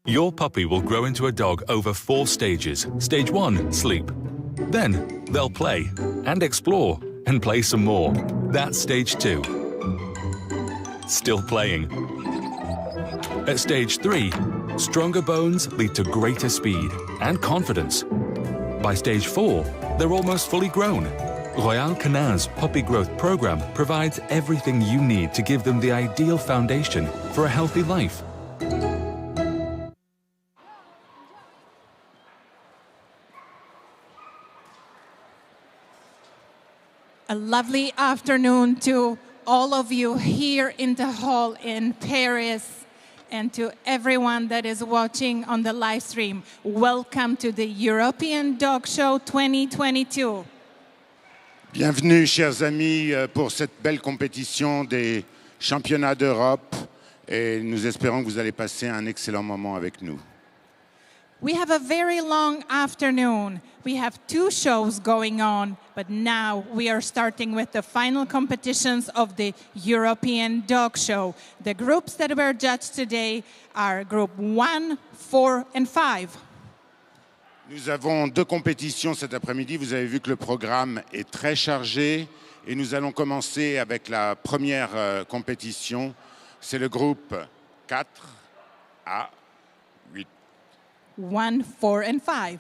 Your puppy will grow into a dog over 4 stages. Stage 1, sleep. Then, they'll play and explore and play some more. That's stage 2. Still playing. At stage 3, stronger bones lead to greater speed and confidence. By stage 4, they're almost fully grown. Royal Canin's Puppy Growth Program provides everything you need to give them the ideal foundation for a healthy life. A lovely afternoon to all of you here in the hall in Paris and to everyone that is watching on the live stream. Welcome to the European Dog Show 2022. Bienvenue, chers amis, pour cette belle compétition des championnats d'Europe et nous espérons que vous allez passer un excellent moment avec nous. We have a very long afternoon. We have 2 shows going on, but now we are starting with the final competitions of the European Dog Show. The groups that were judged today are Group 1, 4, and 5. Nous avons 2 compétitions cet après-midi. Vous avez vu que le programme est très chargé et nous allons commencer avec la première compétition. C'est le groupe 4 à 8. 1, 4, and 5.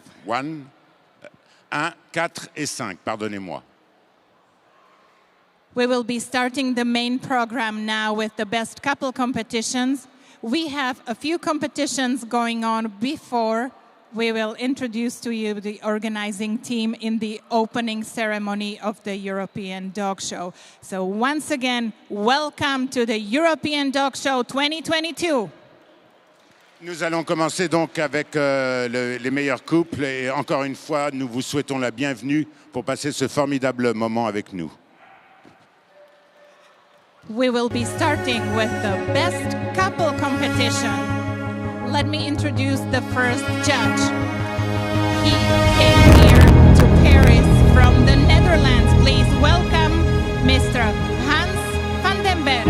1, 4 et 5, pardonnez-moi. We will be starting the main program now with the best couple competitions. We have a few competitions going on before we will introduce to you the organizing team in the opening ceremony of the European Dog Show. So once again, welcome to the European Dog Show 2022. Nous allons commencer donc avec les meilleurs couples et encore une fois, nous vous souhaitons la bienvenue pour passer ce formidable moment avec nous. We will be starting with the best couple competition. Let me introduce the first judge. He came here to Paris from the Netherlands. Please welcome Mr. Hans van den Berg.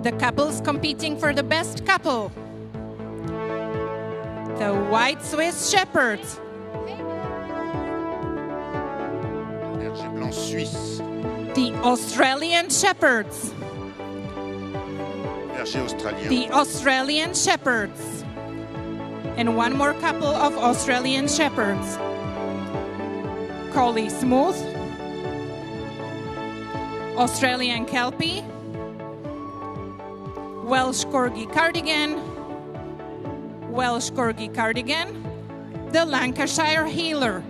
The couples competing for the best couple. The White Swiss Shepherds. Berger blanc suisse. The Australian Shepherds. Berger australien. The Australian Shepherds. And one more couple of Australian Shepherds. Collie Smooth. Australian Kelpie. Welsh Corgi Cardigan, Welsh Corgi Cardigan, the Lancashire Heeler.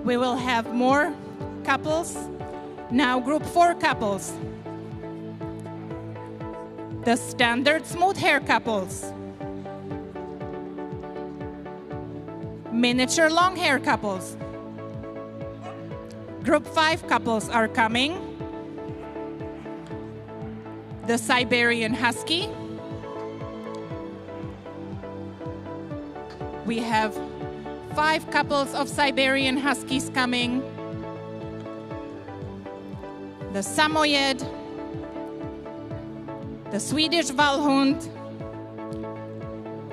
We will have more couples. Now Group 4 couples. The Standard Smooth Hair couples. Miniature Long Hair couples. Group 5 couples are coming. The Siberian Husky. We have 5 couples of Siberian Huskies coming. The Samoyed. The Swedish Vallhund.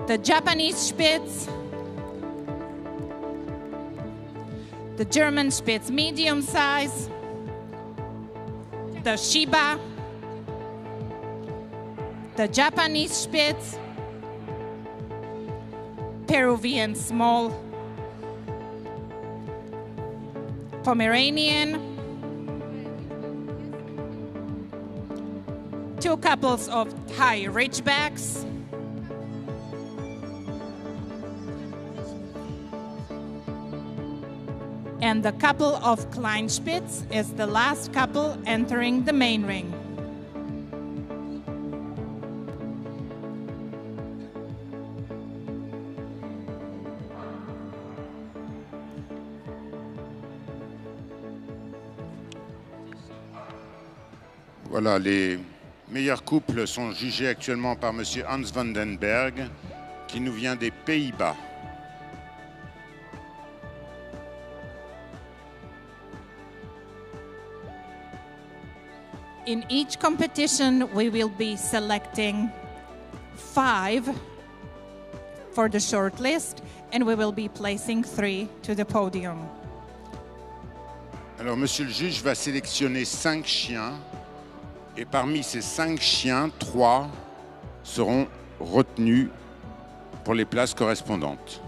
The Japanese Spitz. The German Spitz medium size, the Shiba, the Japanese Spitz, Peruvian small, Pomeranian, 2 couples of high Ridgebacks, And the couple of Kleinspitz is the last couple entering the main ring. Voilà, les meilleurs couples sont jugés actuellement par Monsieur Hans van den Berg, qui nous vient des Pays-Bas. In each competition, we will be selecting 5 for the short list, and we will be placing 3 to the podium. Alors, Monsieur le juge va sélectionner 5 chiens, et parmi ces 5 chiens, 3 seront retenus pour les places correspondantes.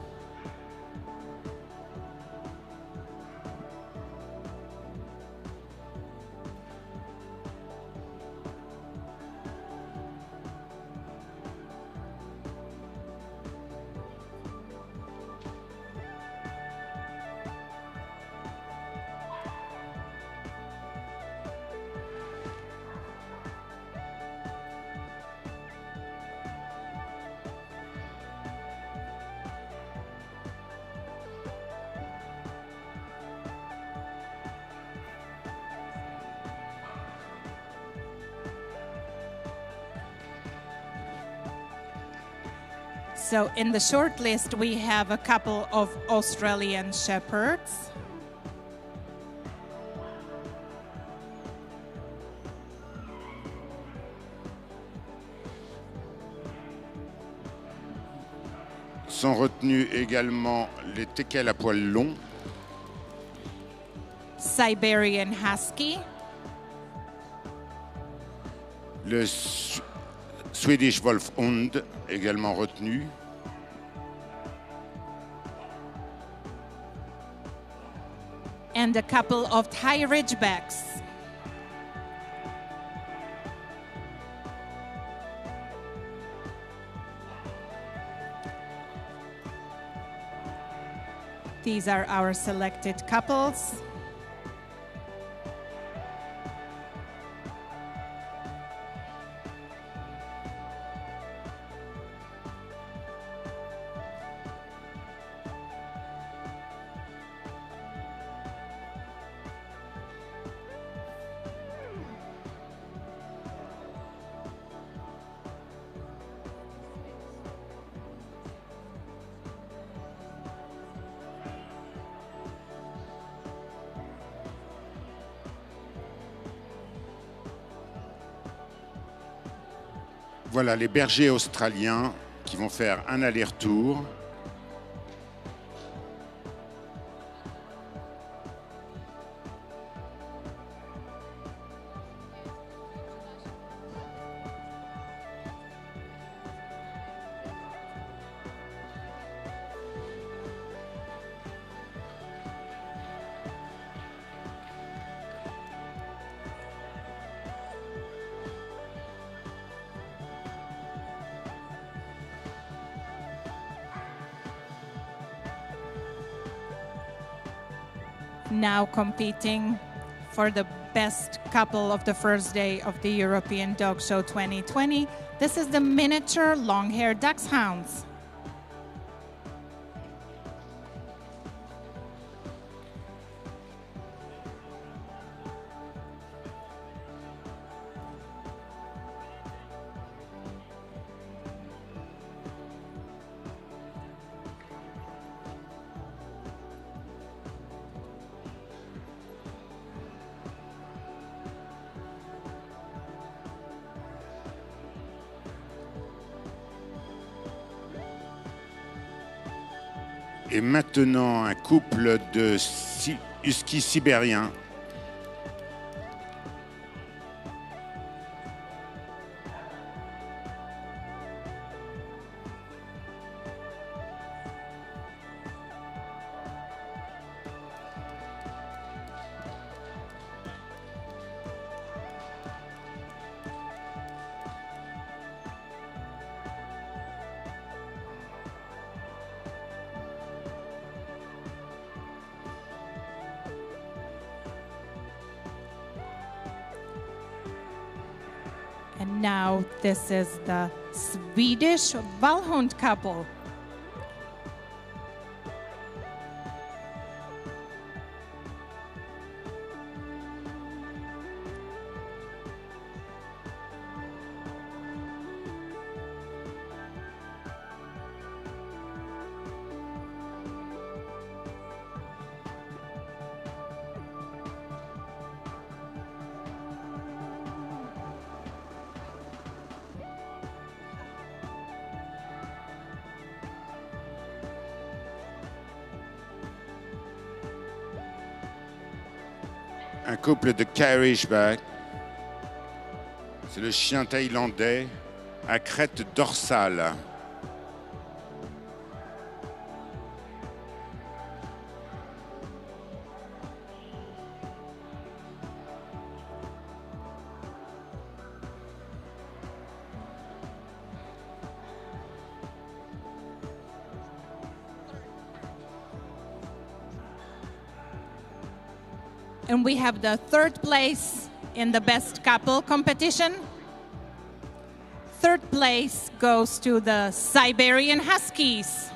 So in the short list, we have a couple of Australian Shepherds. Sont retenus également les teckels à poils longs, Siberian Husky, le Swedish Wolfhund également retenu, and a couple of Thai Ridgebacks. These are our selected couples. Voilà les bergers australiens qui vont faire un aller-retour. Now competing for the best couple of the first day of the European Dog Show 2020. This is the miniature long-haired dachshunds. Et maintenant, un couple de Huskies sibériens. And now this is the Swedish Vallhund couple. Un couple de Cairishback. C'est le chien thaïlandais à crête dorsale. And we have the third place in the best couple competition. Third place goes to the Siberian Huskies.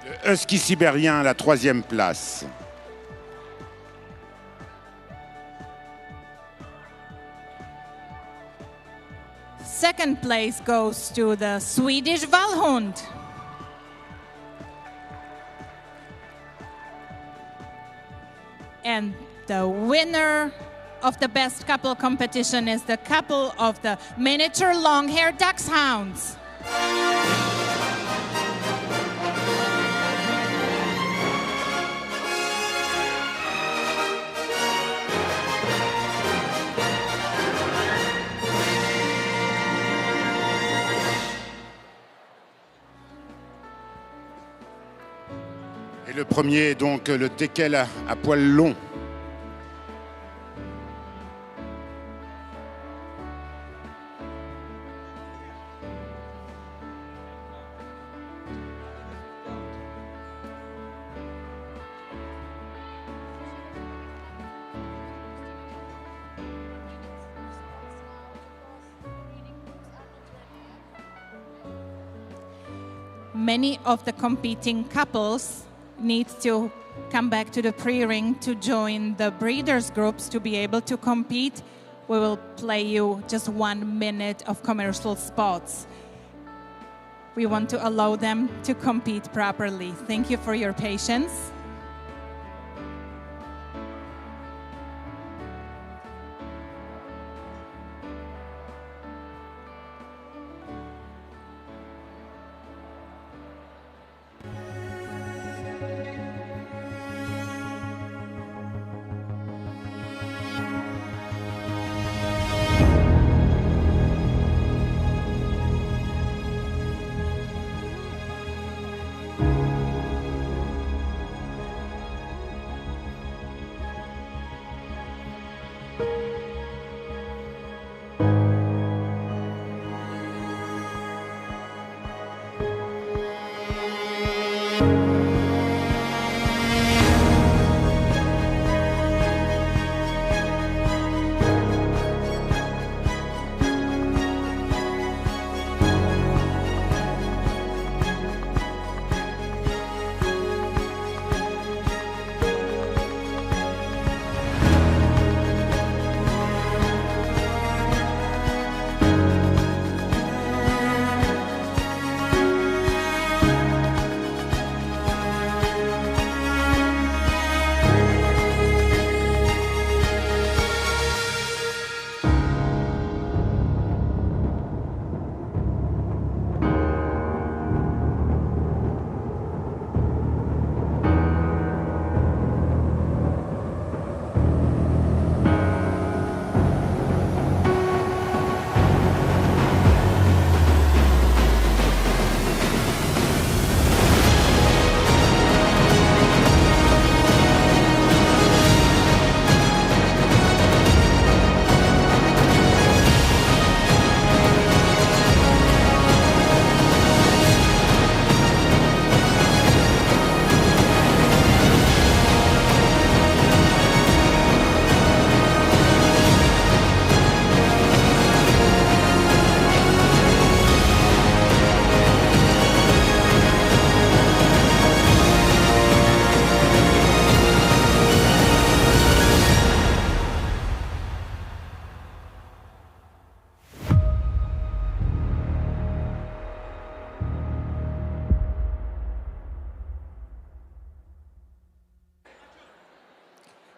Le Husky sibérien à la 3e place. Second place goes to the Swedish Vallhund. And the winner of the best couple competition is the couple of the miniature long-haired dachshunds. Et le premier est donc le teckel à poils longs. Many of the competing couples need to come back to the pre-ring to join the breeders groups to be able to compete. We will play you just 1 minute of commercial spots. We want to allow them to compete properly. Thank you for your patience.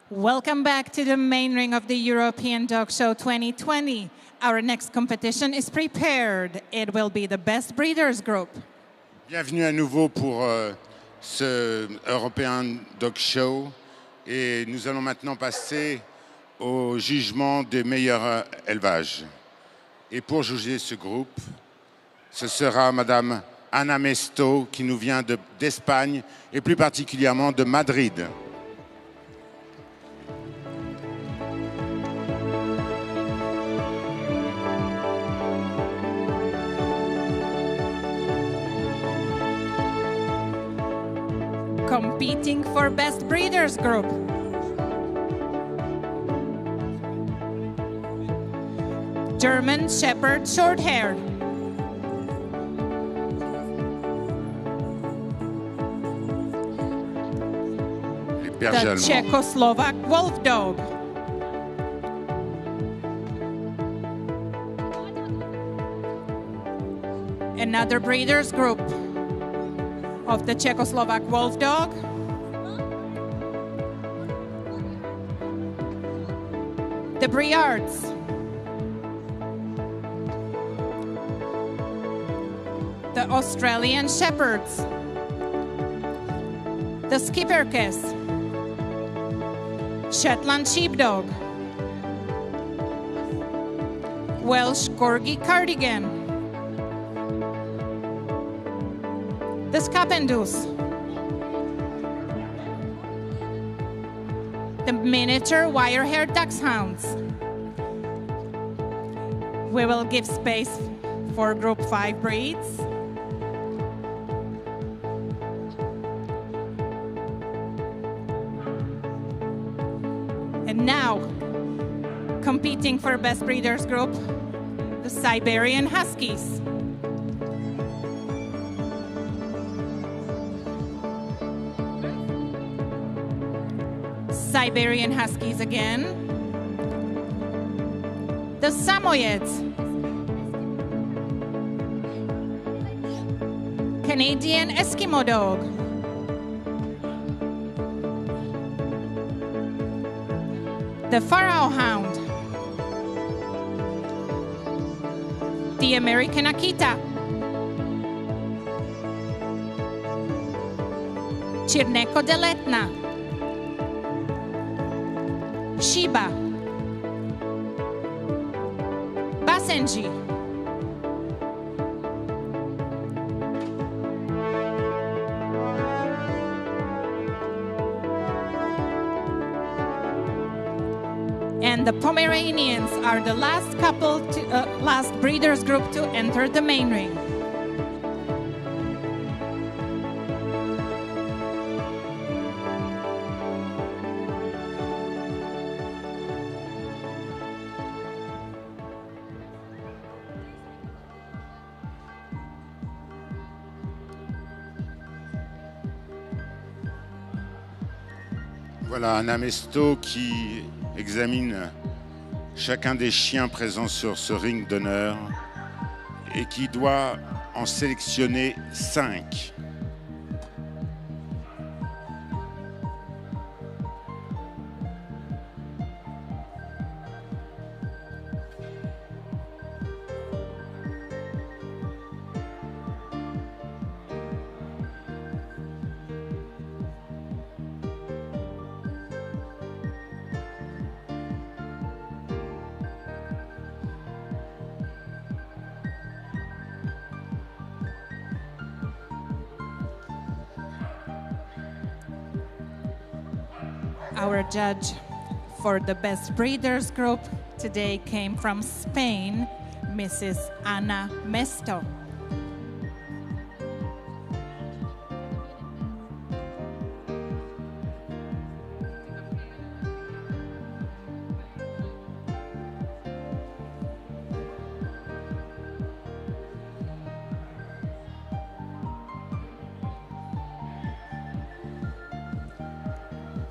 Welcome back to the main ring of the European Dog Show 2020. Our next competition is prepared. It will be the Best Breeders Group. Bienvenue à nouveau pour ce European Dog Show. Et nous allons maintenant passer au jugement des meilleurs élevages. Et pour juger ce groupe, ce sera Madame Ana Mesto qui nous vient d'Espagne et plus particulièrement de Madrid. Competing for Best Breeders Group. German Shepherd Shorthaired. The Czechoslovak Wolf Dog. Another breeders group of the Czechoslovak Wolf Dog. The Briards. The Australian Shepherds. The Schipperkes. Shetland Sheepdog. Welsh Corgi Cardigan. The Scapendus. The miniature wire-haired dachshunds. We will give space for Group 5 breeds. And now, competing for Best Breeders Group, the Siberian Huskies. Siberian Huskies again. The Samoyeds. Canadian Eskimo Dog. The Pharaoh Hound. The American Akita. Cirneco dell'Etna. Shiba. Basenji. And the Pomeranians are the last couple, last breeders group to enter the main ring. Voilà un amesto qui examine chacun des chiens présents sur ce ring d'honneur et qui doit en sélectionner 5. Our judge for the Best Breeders Group today came from Spain, Mrs. Ana Mesto.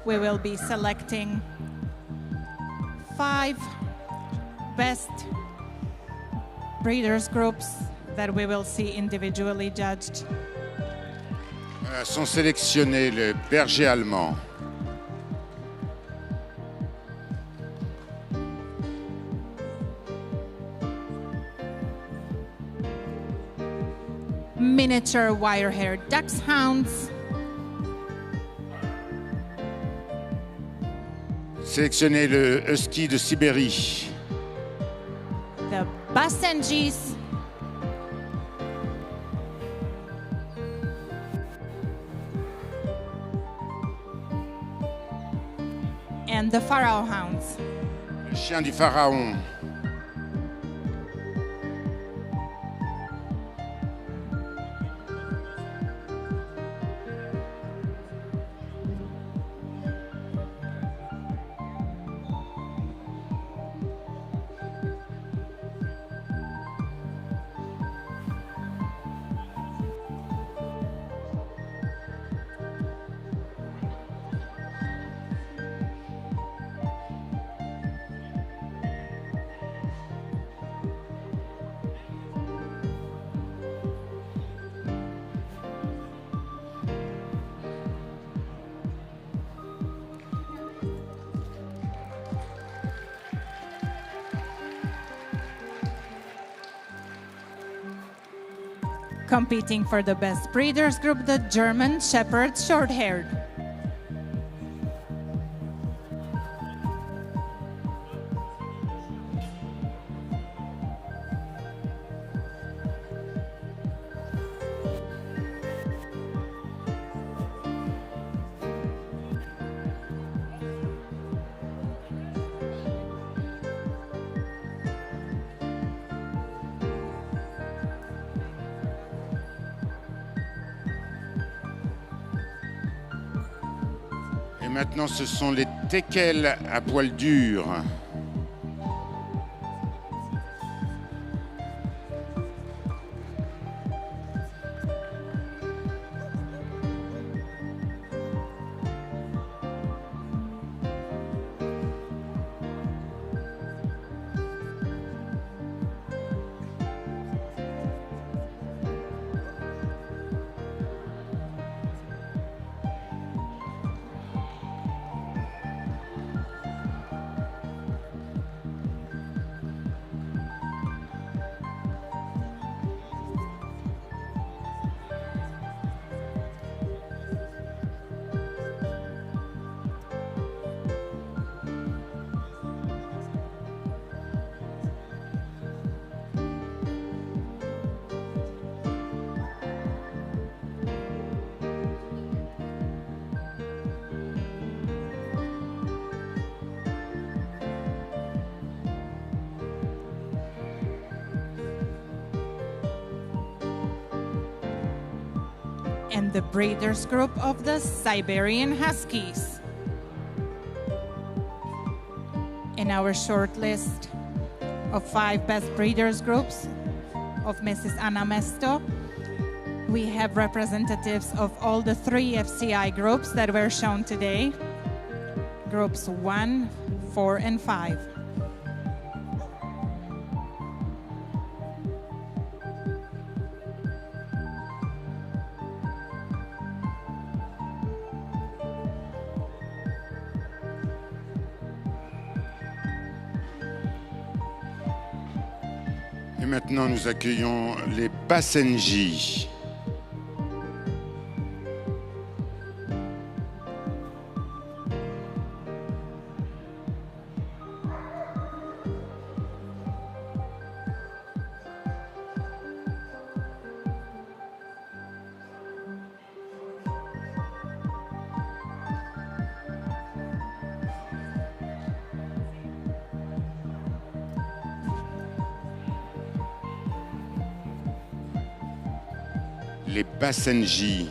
We will be selecting 5 best breeders groups that we will see individually judged. Sont sélectionnés le berger allemand, miniature wire-haired dachshunds. Sélectionnez le Husky de Sibérie. The Basenjis. And the Pharaoh hounds. Le chien du pharaon. Competing for the best breeders group, the German Shepherd Shorthaired. Et maintenant, ce sont les teckels à poil dur. And the breeders group of the Siberian Huskies. In our short list of 5 best breeders groups of Mrs. Anna Mesto, we have representatives of all the 3 FCI groups that were shown today, groups 1, 4, and 5. Et maintenant, nous accueillons les Basenjis. Les Basenjis.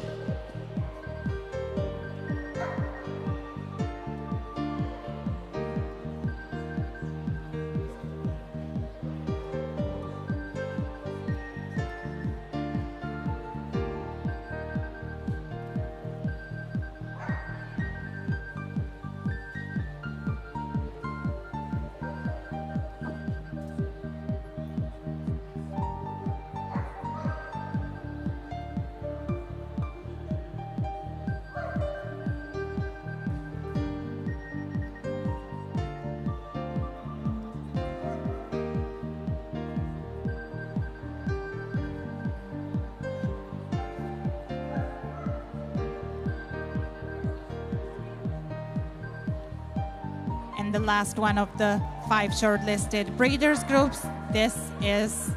the last one of the 5 shortlisted breeders groups. This is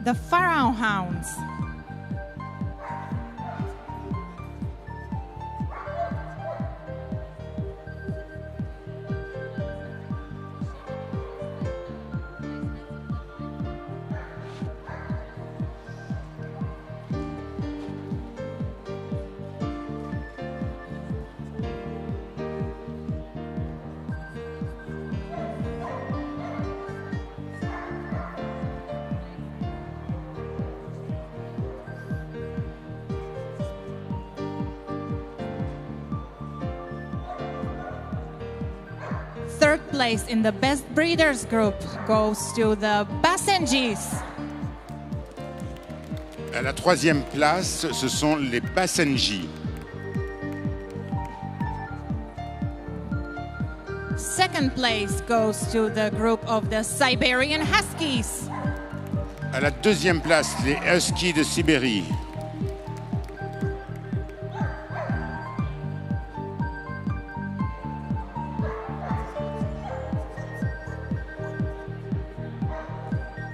the Pharaoh Hounds. Third place in the best breeders group goes to the Basenjis. À la 3e place, ce sont les Basenji. Second place goes to the group of the Siberian Huskies. À la 2e place, les Huskies de Sibérie.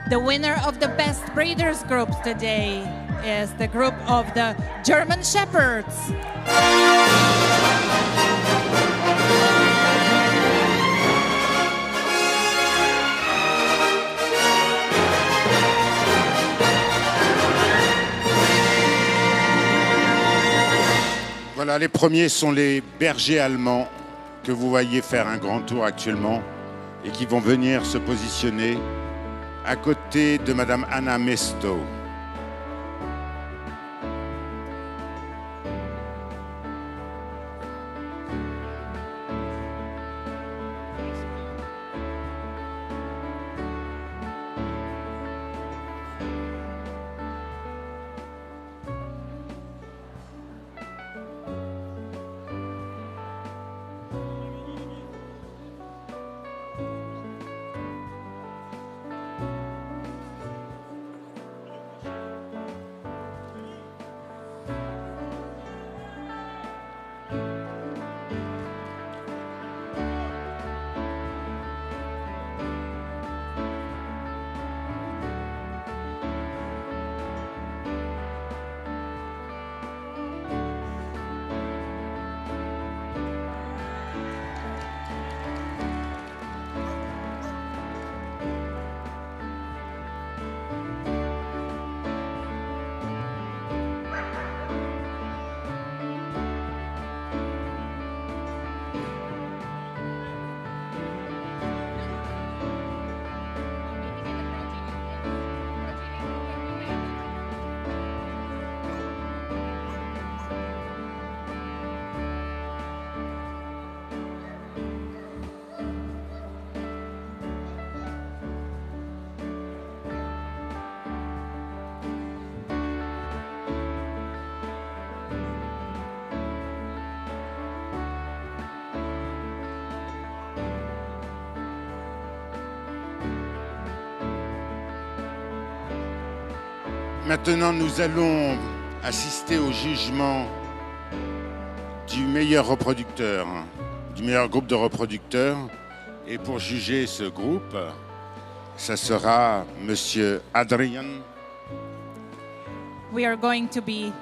The winner of the best breeders groups today is the group of the German Shepherds. Voilà, les premiers sont les bergers allemands que vous voyez faire un grand tour actuellement et qui vont venir se positionner à côté de Madame Anna Mesto. Maintenant, nous allons assister au jugement du meilleur reproducteur, du meilleur groupe de reproducteurs. Et pour juger ce groupe, ça sera Monsieur Adrian. We are going to be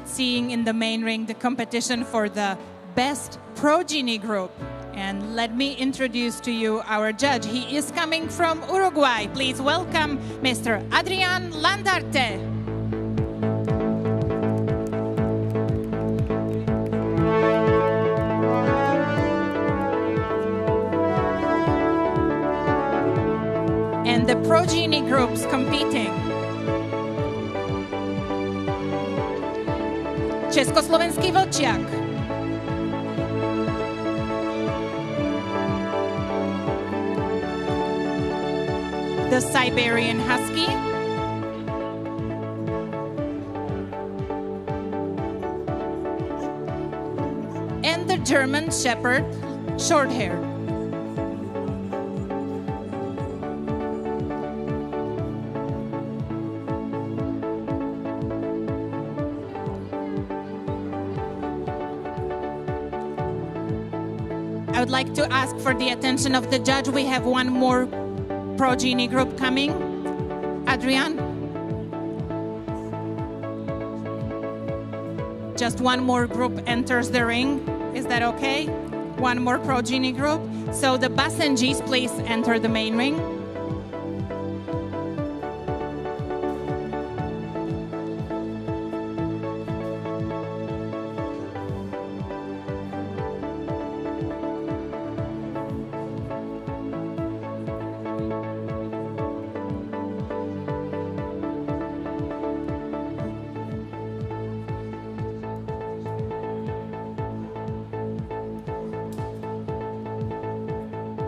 seeing in the main ring the competition for the best progeny group. And let me introduce to you our judge. He is coming from Uruguay. Please welcome Mr. Adrian Landarte. And the progeny groups competing. Československý vlčiak. The Siberian Husky, and the German Shepherd Shorthair. I would like to ask for the attention of the judge. We have one more progeny group coming. Adrian? Just one more group enters the ring. Is that okay? One more progeny group. So the Basenjis, please enter the main ring.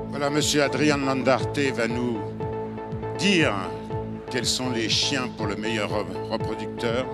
Voilà, Monsieur Adrian Landarte va nous dire quels sont les chiens pour le meilleur reproducteur.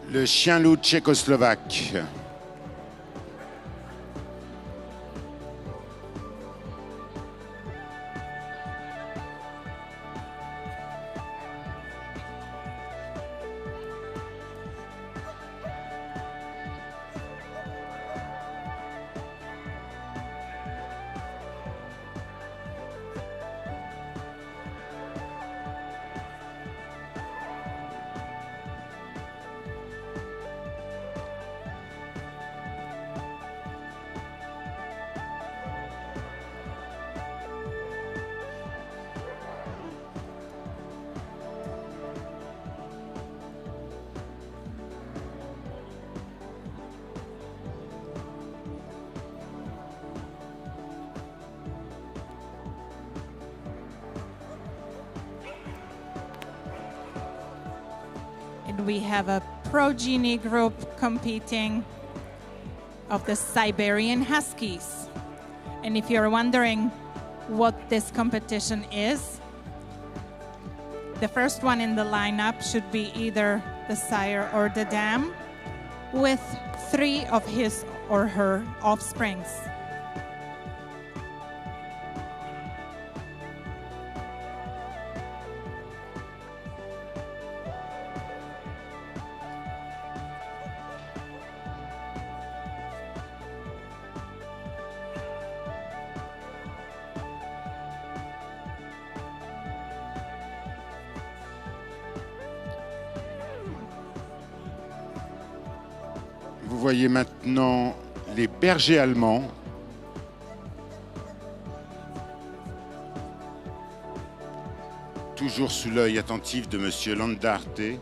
Le chien loup tchécoslovaque. We have a progeny group competing of the Siberian Huskies. And if you're wondering what this competition is, the first one in the lineup should be either the sire or the dam with 3 of his or her offsprings. Vous voyez maintenant les bergers allemands. Toujours sous l'œil attentif de Monsieur Landarte.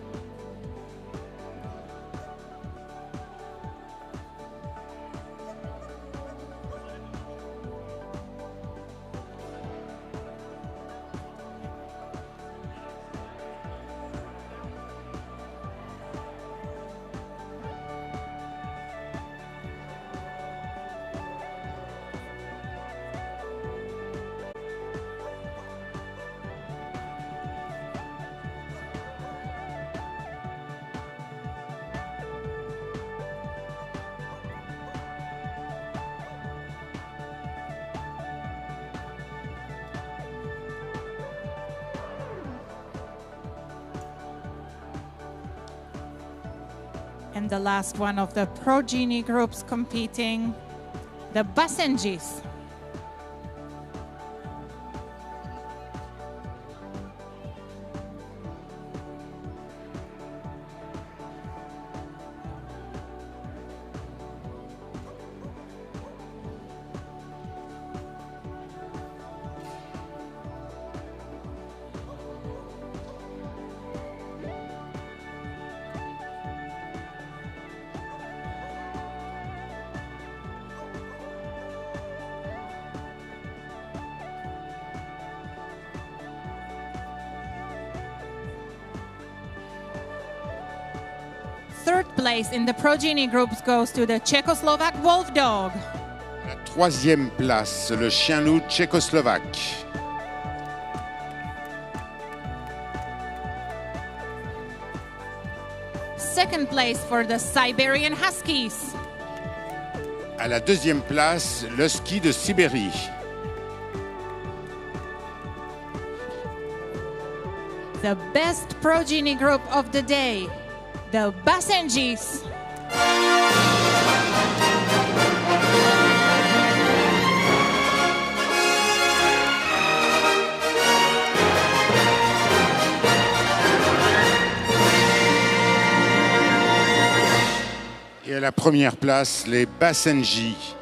And the last one of the progeny groups competing, the Basenjis. third place in the progeny groups goes to the Czechoslovak Wolf Dog. La troisième place, le chien-loup tchécoslovaque. Second place for the Siberian Huskies. À la deuxième place, le ski de Sibérie. The best progeny group of the day, the Basenjis. Et à la première place, les Basenjis.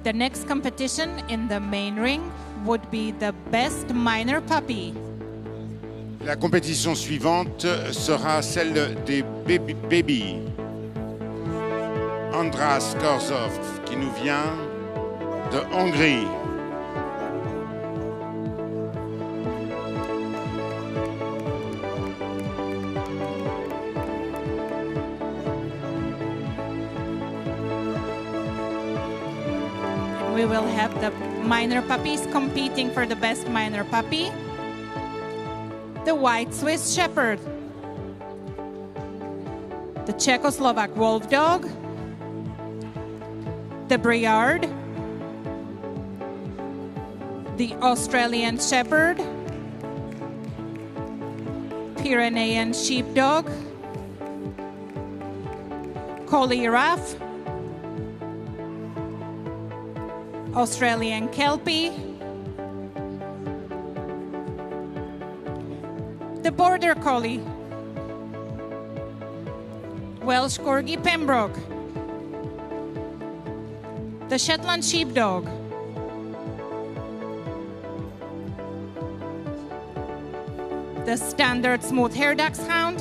The next competition in the main ring would be the best minor puppy. La compétition suivante sera celle des baby. Andras Korzov, qui nous vient de Hongrie. We will have the minor puppies competing for the best minor puppy. The White Swiss Shepherd, the Czechoslovak Wolf Dog, the Briard, the Australian Shepherd, Pyrenean Sheepdog, Collie Raff, Australian Kelpie, the Border Collie, Welsh Corgi Pembroke, the Shetland Sheepdog, the Standard Smooth Hair Dachshund,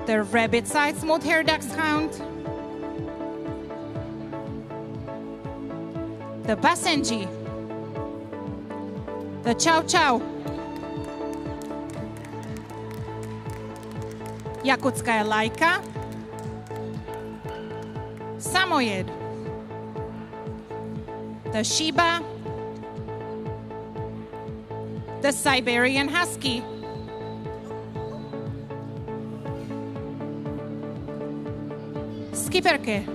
the Rabbit-Side Smooth Hair Dachshund, the Basenji, the Chow Chow, Yakutskaya Laika, Samoyed, the Shiba, the Siberian Husky, Skipperke,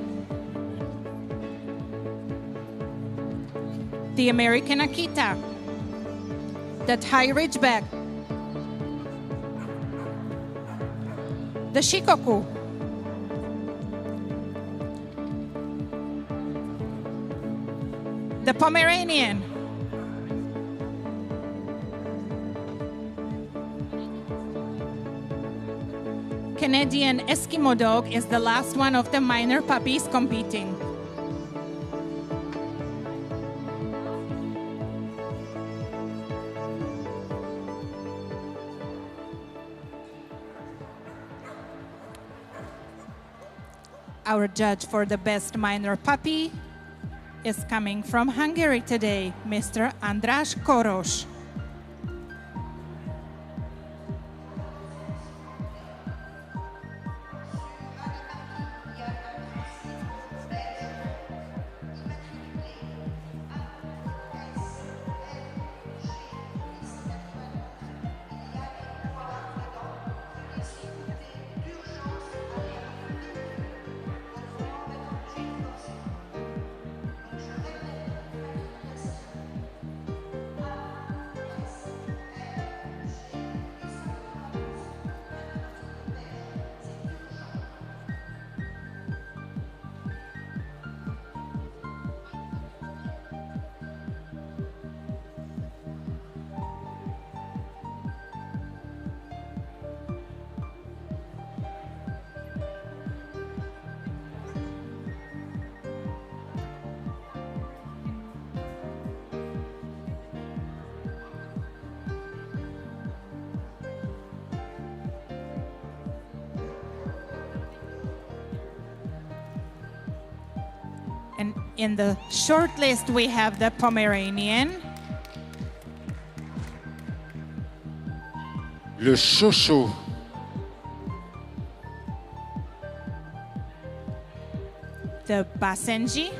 the American Akita, the Thai Ridgeback, the Shikoku, the Pomeranian, Canadian Eskimo Dog is the last one of the minor puppies competing. Our judge for the best minor puppy is coming from Hungary today, Mr. András Koros. And in the short list, we have the Pomeranian, Le Chocho, the Basenji,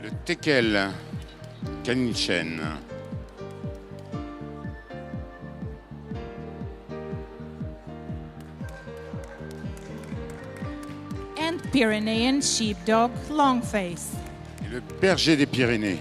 le Tekel Canichen, and Pyrenean Sheepdog Longface. et le Berger des Pyrénées.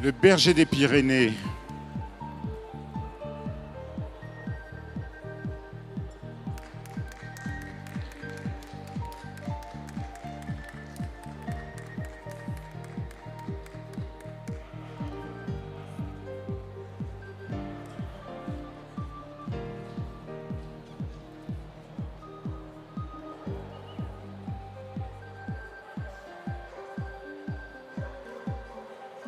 Le Berger des Pyrénées,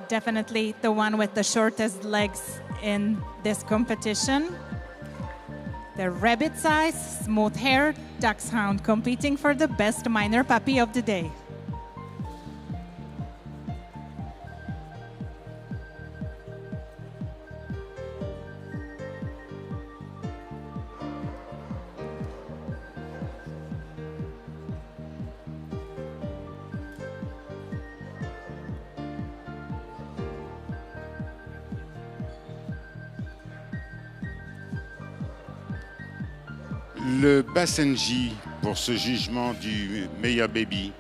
Definitely the one with the shortest legs in this competition. The rabbit-sized, smooth-haired dachshund competing for the best minor puppy of the day. le Basenji pour ce jugement du meilleur baby.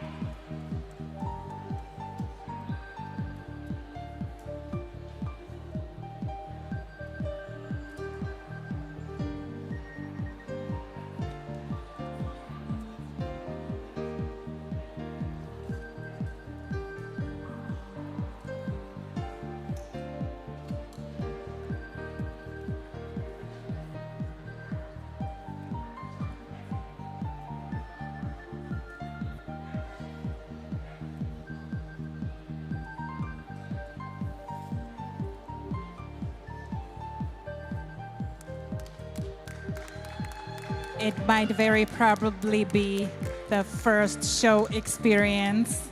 It might very probably be the first show experience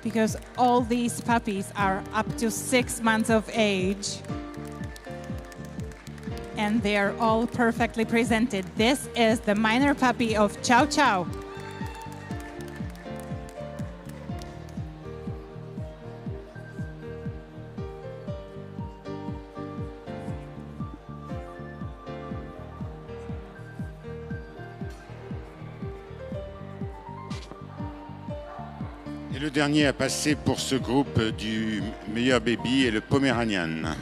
because all these puppies are up to 6 months of age and they are all perfectly presented. This is the minor puppy of Chow Chow. Et le dernier à passer pour ce groupe du meilleur baby est le Poméranian.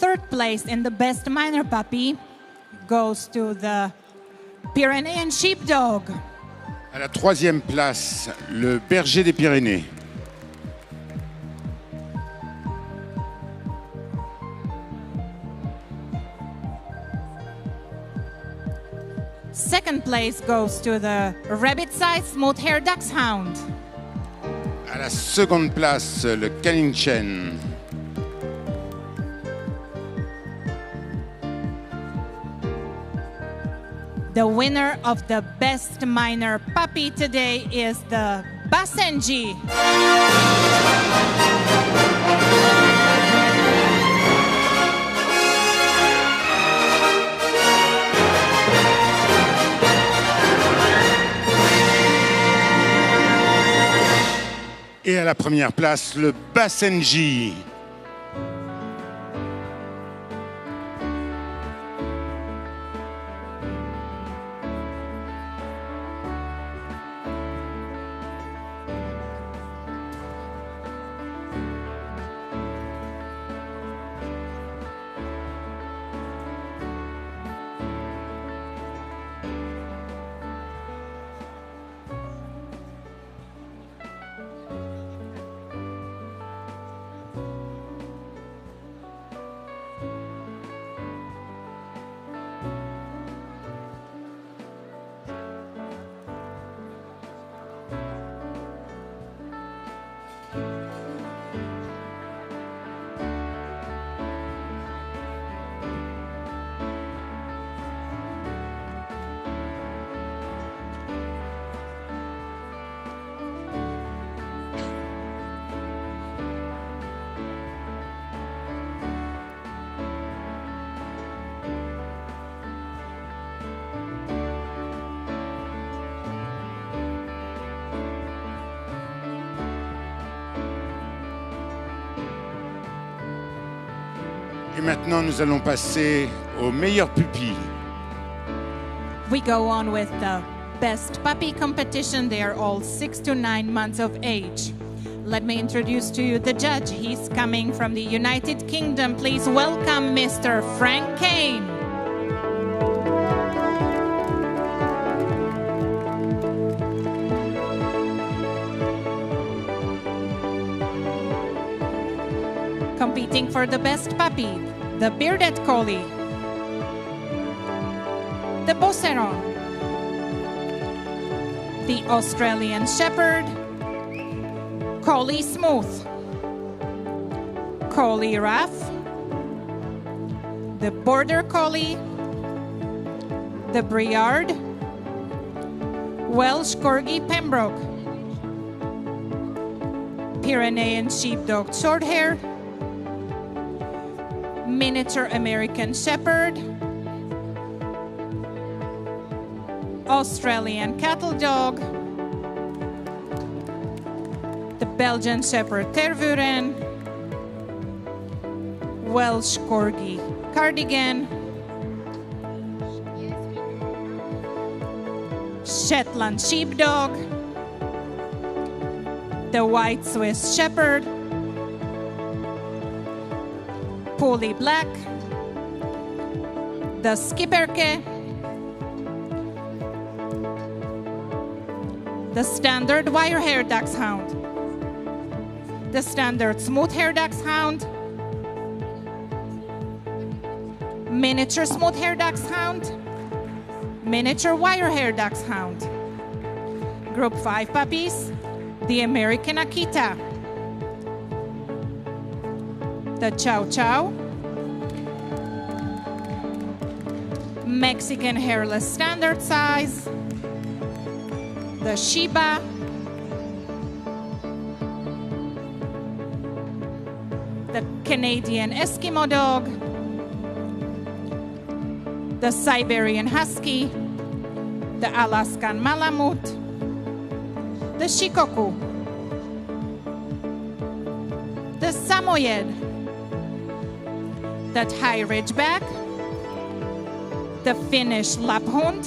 Third place in the best minor puppy goes to the Pyrenean Sheepdog. À la troisième place, le berger des Pyrénées. Second place goes to the rabbit-sized smooth-haired dachshund. À la seconde place, le Kalinchen. The winner of the best minor puppy today is the Basenji. Et à la première place, le Basenji. Et maintenant, nous allons passer au meilleur pupille. We go on with the best puppy competition. They are all 6 to 9 months of age. Let me introduce to you the judge. He's coming from the United Kingdom. Please welcome Mr. Frank Kane. Competing for the best puppy, the Bearded Collie, the Bosseron, the Australian Shepherd, Collie Smooth, Collie Rough, the Border Collie, the Briard, Welsh Corgi Pembroke, Pyrenean Sheepdog Shorthair, Miniature American Shepherd, Australian Cattle Dog, the Belgian Shepherd Tervuren, Welsh Corgi Cardigan, Shetland Sheepdog, the White Swiss Shepherd, Puli Black, the Skipperke, the Standard Wire-Hair Dachshund, the Standard Smooth-Hair Dachshund, Miniature Smooth-Hair Dachshund, Miniature Wire-Hair Dachshund. Group 5 puppies, the American Akita, the Chow Chow, Mexican hairless standard size, the Shiba, the Canadian Eskimo dog, the Siberian Husky, the Alaskan Malamute, the Shikoku, the Samoyed, the Thai Ridgeback, the Finnish Lapphund,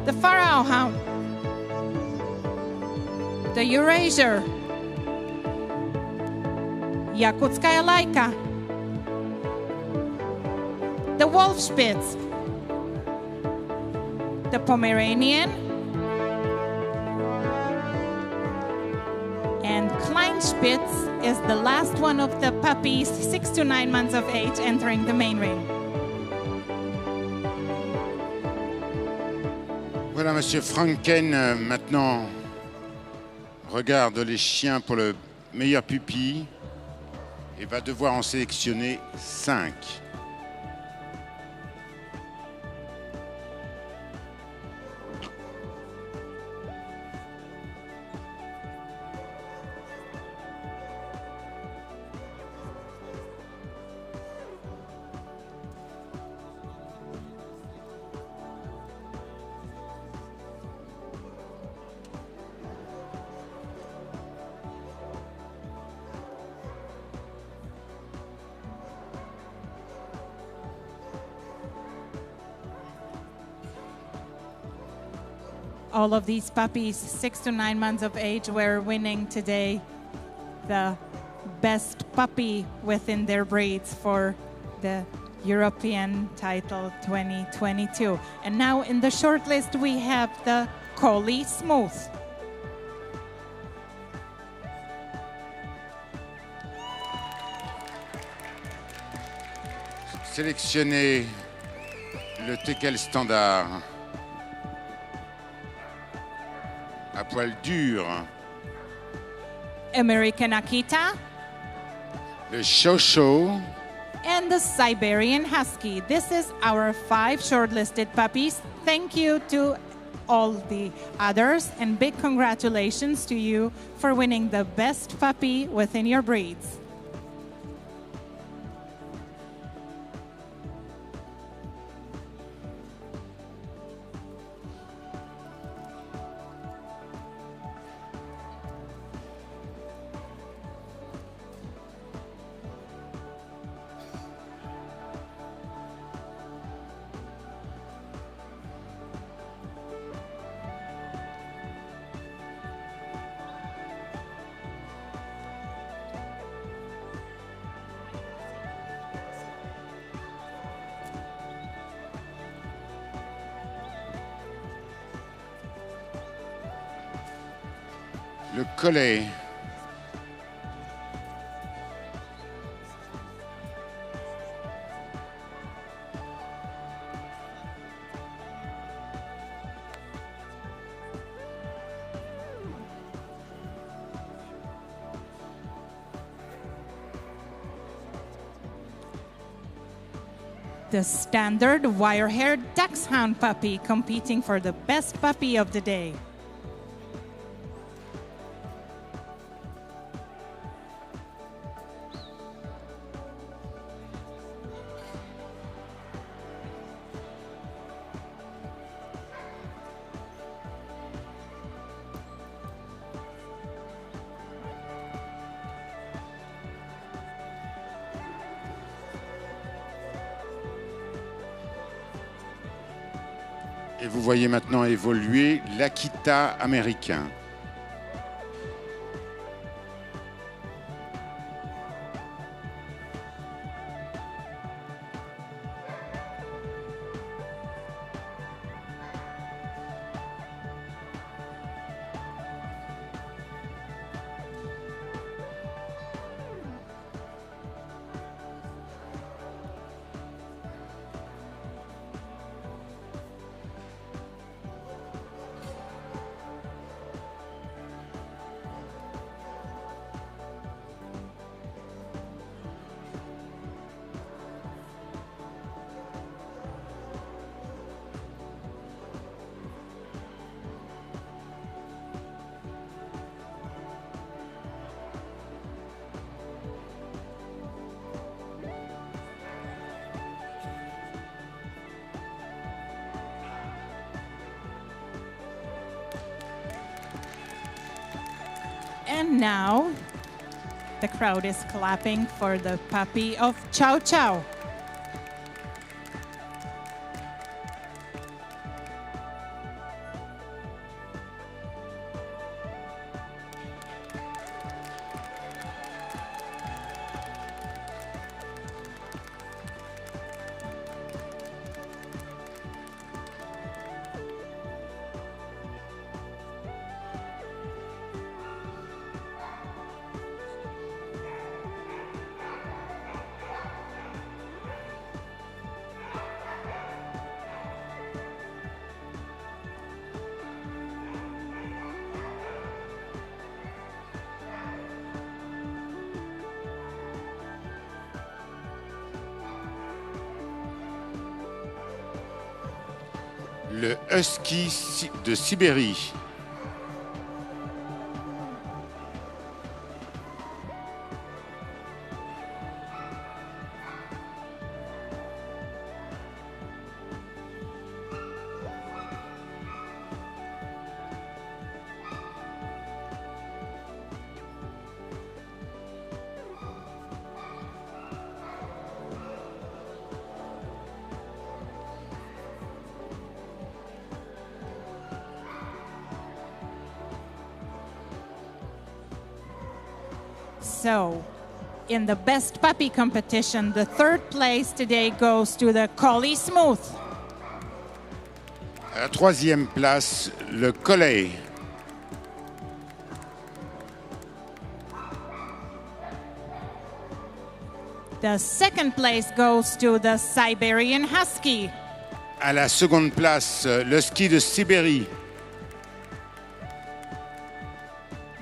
the Pharaoh Hound, the Eurasier, Yakutskaya Laika, the Wolf Spitz, the Pomeranian, and Klein Spitz is the last one of the puppies 6 to 9 months of age entering the main ring. Voilà, Monsieur Franken, maintenant, regarde les chiens pour le meilleur pupille et va devoir en sélectionner 5. All of these puppies, 6 to 9 months of age, were winning today the best puppy within their breeds for the European title 2022. And now in the short list, we have the Collie Smooth. Sélectionnez le teckel standard à poil dur, American Akita, le Chow, and the Siberian Husky. This is our 5 shortlisted puppies. Thank you to all the others, and big congratulations to you for winning the best puppy within your breeds. le collet, The standard wire-haired dachshund puppy competing for the best puppy of the day. et vous voyez maintenant évoluer l'Akita américain. And now the crowd is clapping for the puppy of Chow Chow. Le Husky de Sibérie. So, in the best puppy competition, the third place today goes to the Collie Smooth. À la troisième place, le Collie. The second place goes to the Siberian Husky. À la seconde place, le Ski de Sibérie.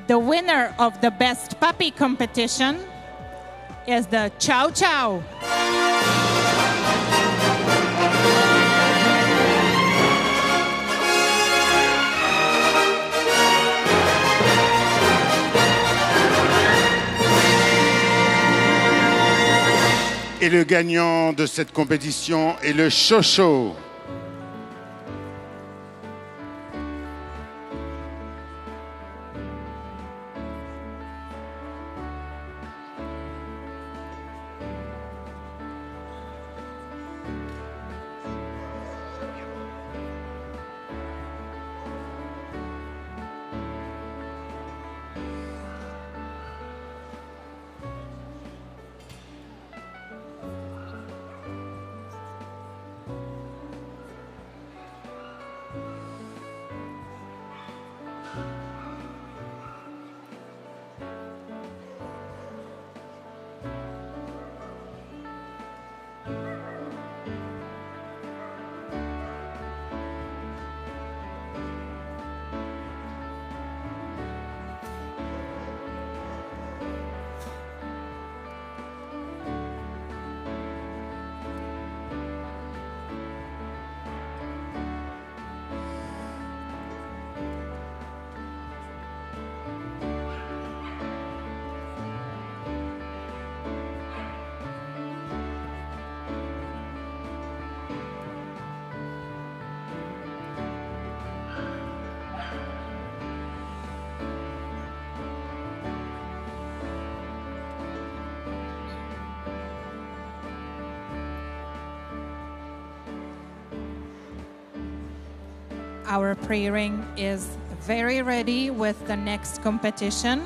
The winner of the best puppy competition is the Chow Chow. Et le gagnant de cette compétition est le Chocho. Our pre-ring is very ready with the next competition,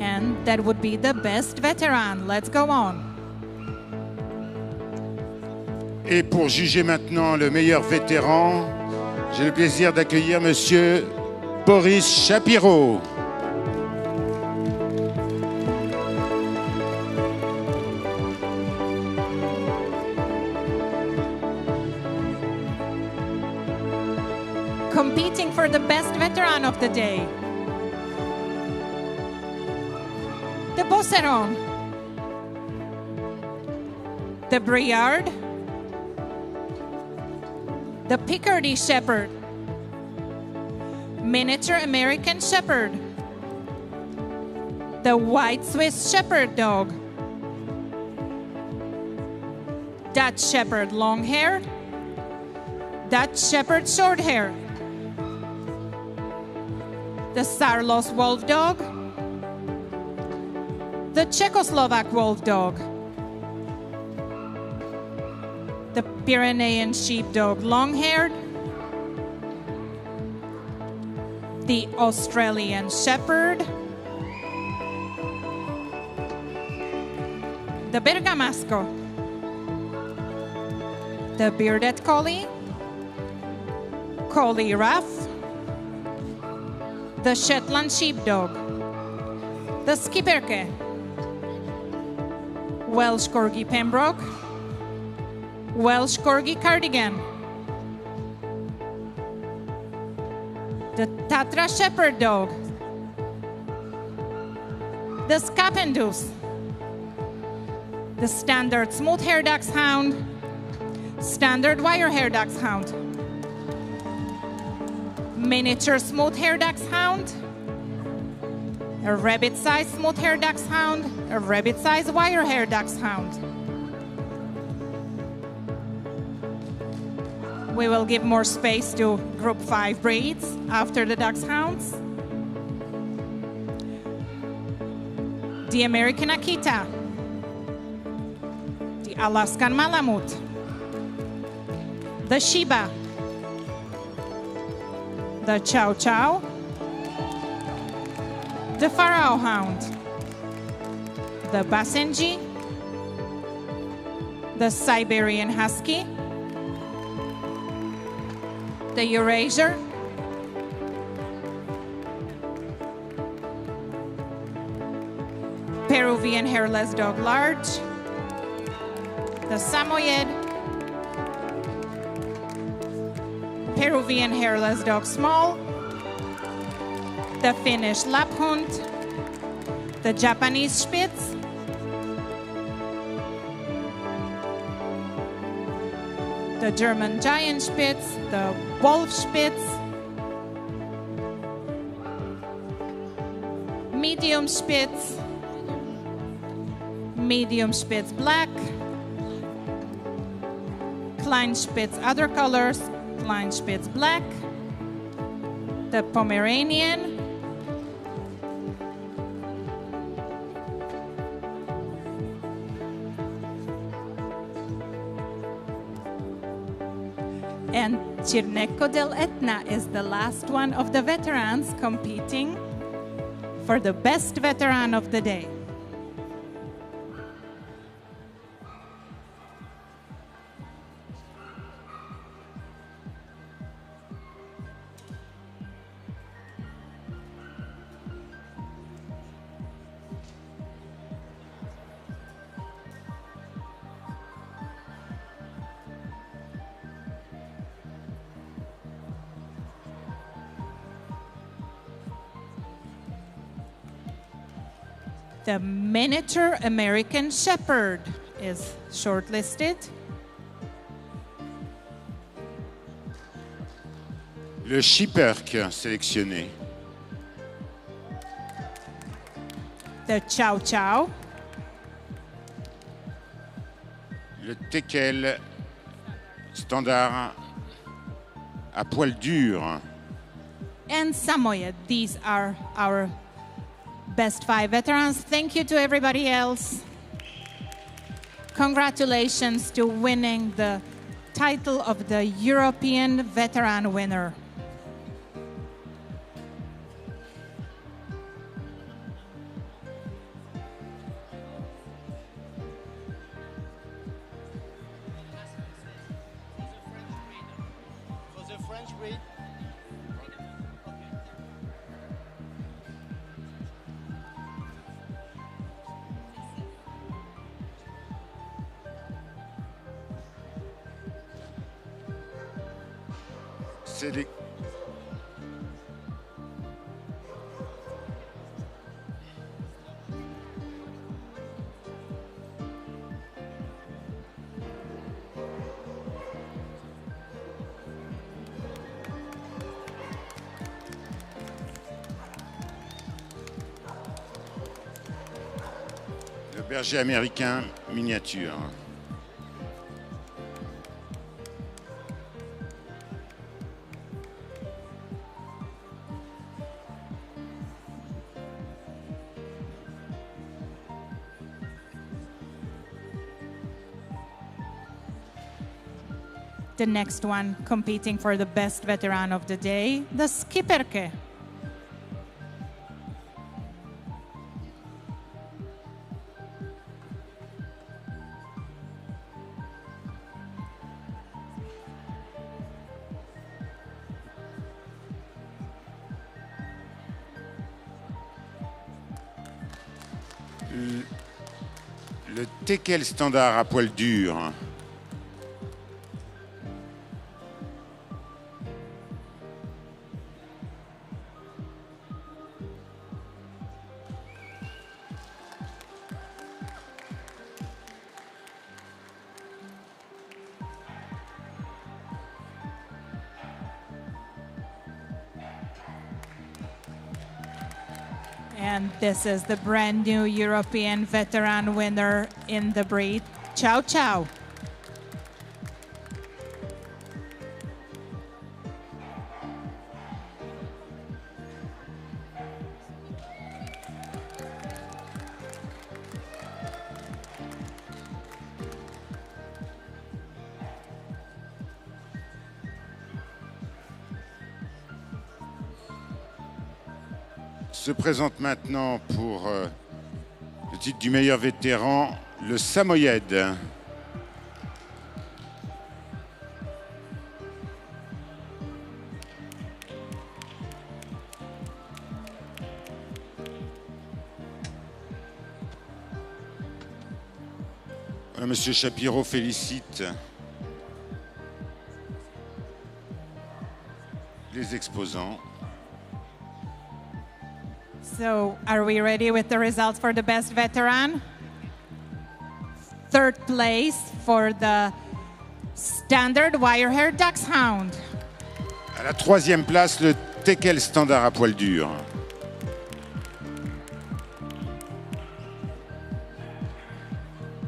and that would be the best veteran. Let's go on. Et pour juger maintenant le meilleur vétéran, j'ai le plaisir d'accueillir Monsieur Boris Shapiro. Competing for the best veteran of the day, the Bosseron, the Briard, the Picardy Shepherd, Miniature American Shepherd, the White Swiss Shepherd Dog, Dutch Shepherd Longhair, Dutch Shepherd Shorthair, the Sarlos Wolf Dog, The Czechoslovak wolf dog. The Pyrenean sheepdog, long-haired. The Australian shepherd. The Bergamasco. The bearded collie. Collie Ruff. The Shetland sheepdog. The Skipperke. Welsh Corgi Pembroke. Welsh Corgi Cardigan. The Tatra Shepherd Dog. The Scapendus. The Standard Smooth-Haired Dachshund. Standard Wire-Haired Dachshund. Miniature Smooth-Haired Dachshund. A rabbit-sized Smooth-Haired Dachshund. A rabbit-sized Wire-Haired Dachshund. We will give more space to Group 5 breeds after the Dachshunds. The American Akita. The Alaskan Malamute. The Shiba. The Chow Chow. The Pharaoh Hound. The Basenji. The Siberian Husky. The Eurasier. Peruvian Hairless Dog Large. The Samoyed. Peruvian Hairless Dog Small. The Finnish Lapphund. The Japanese Spitz. The German Giant Spitz, the Wolf Spitz, Medium Spitz, Medium Spitz Black, Klein Spitz other colors, Klein Spitz Black, the Pomeranian, and Cirneco del Etna is the last one of the veterans competing for the best veteran of the day. The miniature American Shepherd is shortlisted. Le Schipperke sélectionné. The Chow Chow. Le Teckel standard à poil dur. And Samoyed. These are our best 5 veterans. Thank you to everybody else. Congratulations to winning the title of the European Veteran winner. For the French breed. C'est les... Le berger américain miniature. the next one competing for the best veteran of the day, the Skipperke. Le teckel standard à poil dur. And this is the brand new European veteran winner in the breed, Chow Chow. Se présente maintenant pour le titre du meilleur vétéran, le Samoyed. Voilà, Monsieur Shapiro félicite les exposants. So, are we ready with the results for the best veteran? Third place for the standard wirehair dachshund. À la troisième place, le teckel standard à poil dur.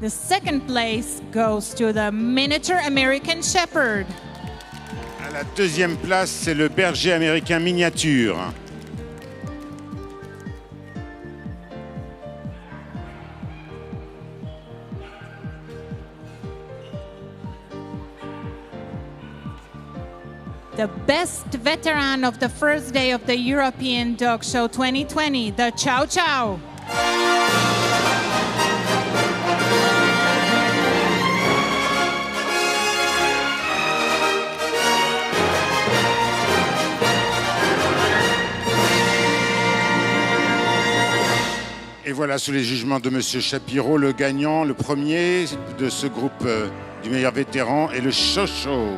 The second place goes to the miniature American Shepherd. À la deuxième place, c'est le berger américain miniature. The best veteran of the first day of the European Dog Show 2020, the Chow Chow. Et voilà, sous les jugements de Monsieur Shapiro, le gagnant, le premier de ce groupe du meilleur vétéran est le Chocho.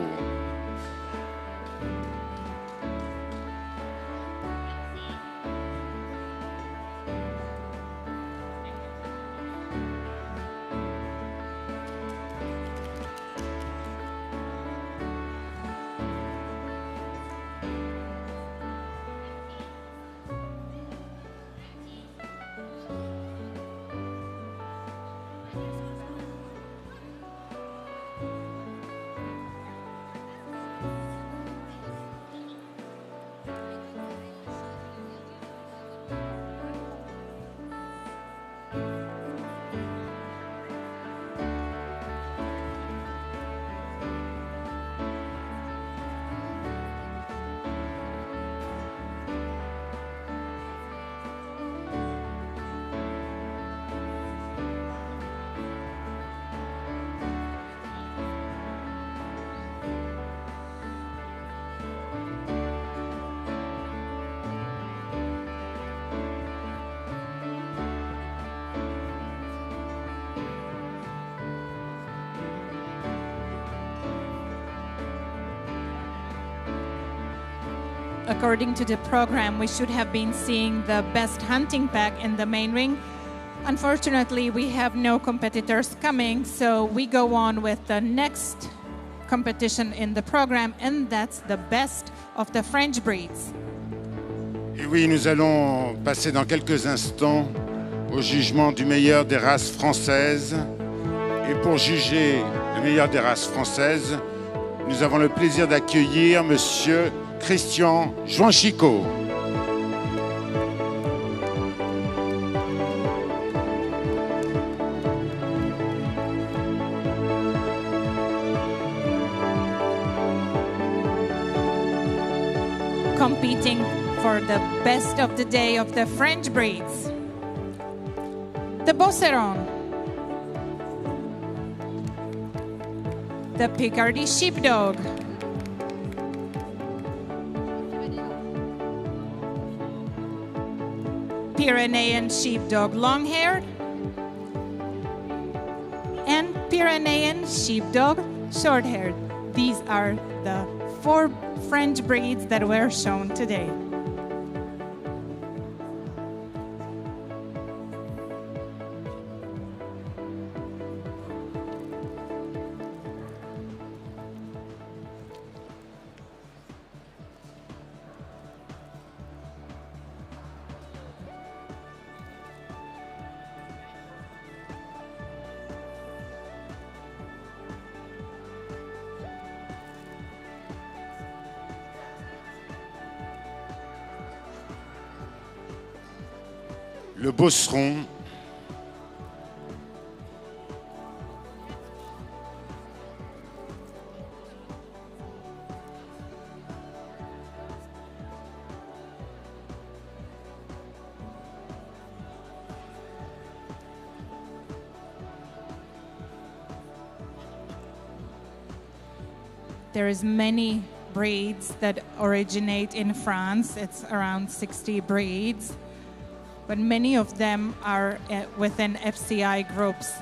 According to the program, we should have been seeing the best hunting pack in the main ring. Unfortunately, we have no competitors coming, so we go on with the next competition in the program, and that's the best of the French breeds. Et oui, nous allons passer dans quelques instants au jugement du meilleur des races françaises. Et pour juger le meilleur des races françaises, nous avons le plaisir d'accueillir Monsieur Christian Joanchico. for the best of the day of the French breeds. The Beauceron, the Picardy Sheepdog, Pyrenean Sheepdog long-haired, and Pyrenean Sheepdog short-haired. These are the 4 French breeds that were shown today. Le Beauceron, There is many breeds that originate in France. It's around 60 breeds, but many of them are within FCI groups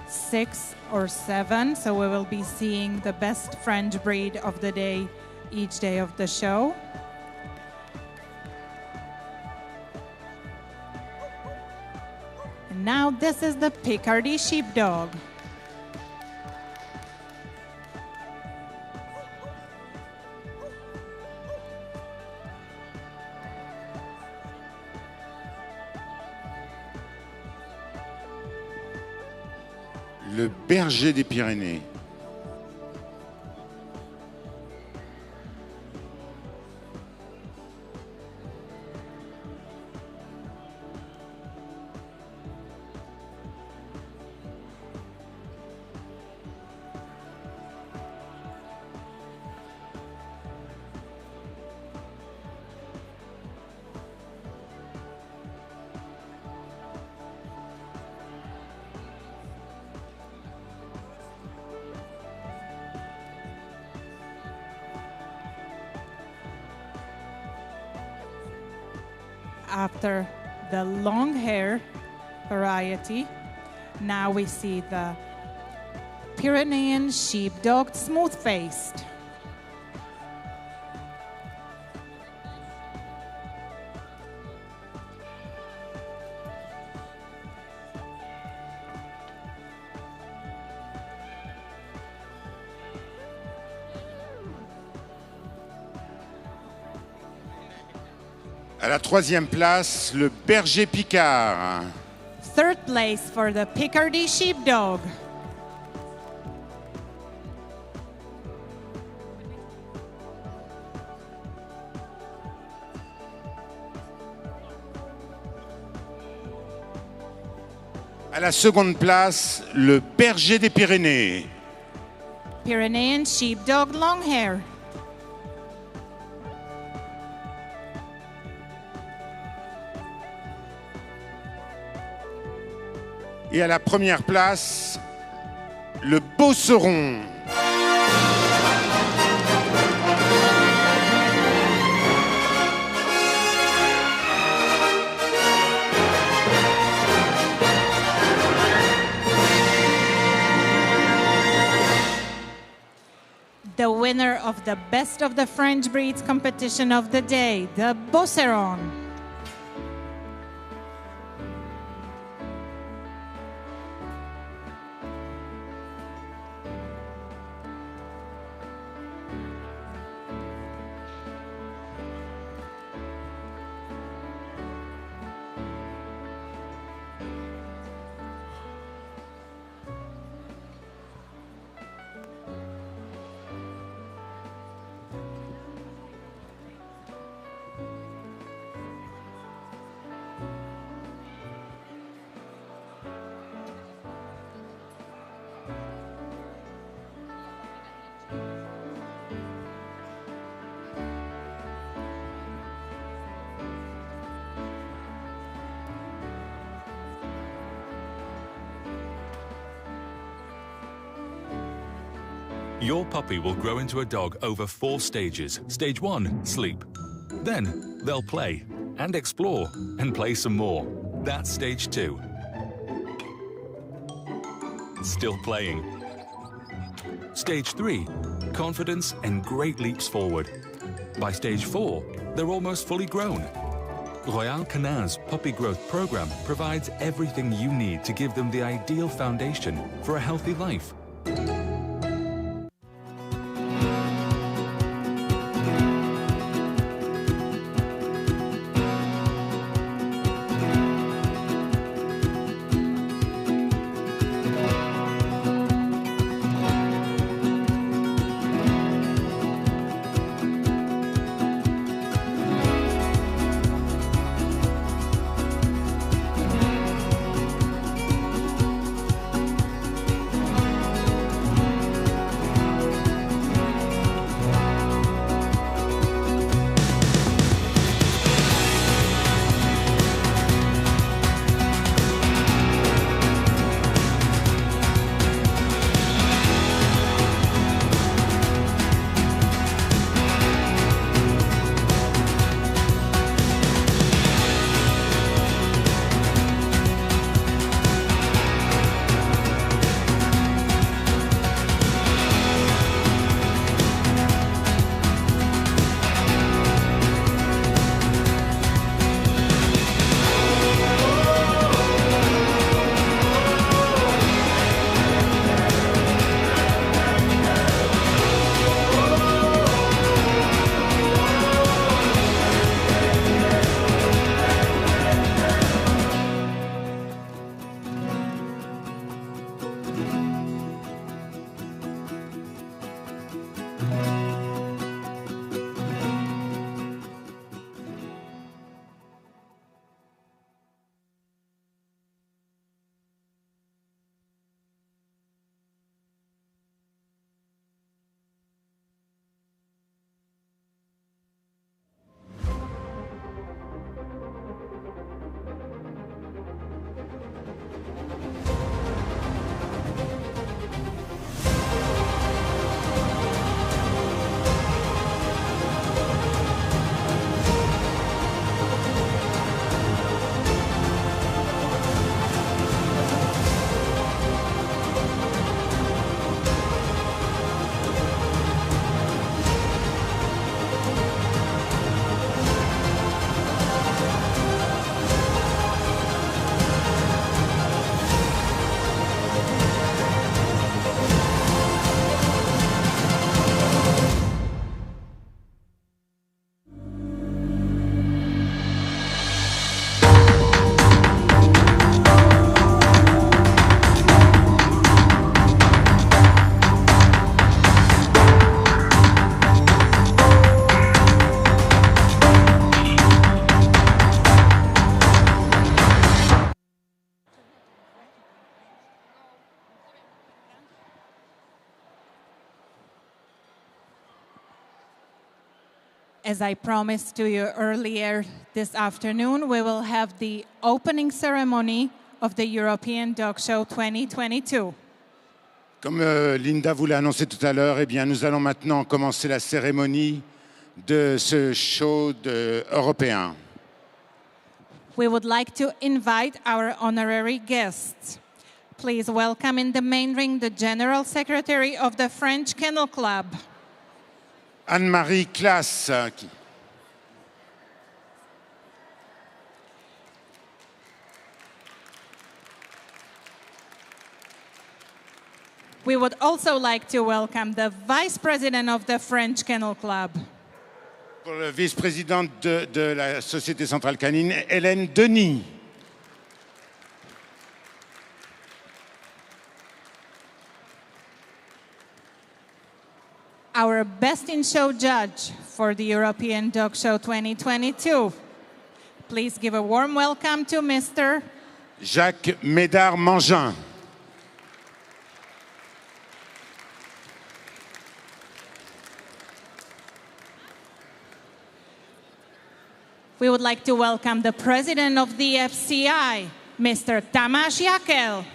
6 or 7. So we will be seeing the best French breed of the day each day of the show. And now this is the Picardy Sheepdog. le berger des Pyrénées. After the long hair variety, now we see the Pyrenean Sheepdog smooth-faced. À la troisième place, le berger picard. Third place for the Picardy Sheepdog. À la seconde place, le berger des Pyrénées. Pyrenean Sheepdog long hair. Et à la première place, le Beauceron. The winner of the Best of the French Breeds competition of the day, the Beauceron. Your puppy will grow into a dog over 4 stages. Stage 1, sleep. Then they'll play and explore and play some more. That's stage 2. Still playing. Stage 3, confidence and great leaps forward. By stage 4, they're almost fully grown. Royal Canin's Puppy Growth Program provides everything you need to give them the ideal foundation for a healthy life. As I promised to you earlier this afternoon, we will have the opening ceremony of the European Dog Show 2022. Comme Linda vous l'a annoncé tout à l'heure, eh bien, nous allons maintenant commencer la cérémonie de ce show européen. We would like to invite our honorary guests. Please welcome in the main ring the General Secretary of the French Kennel Club, Anne-Marie Classe. We would also like to welcome the Vice President of the French Kennel Club, Pour le vice-président de la Société Centrale Canine, Hélène Denis. our Best in Show judge for the European Dog Show 2022. Please give a warm welcome to Mr. Jacques Médard-Mangin. We would like to welcome the President of the FCI, Mr. Tamáš Jakl.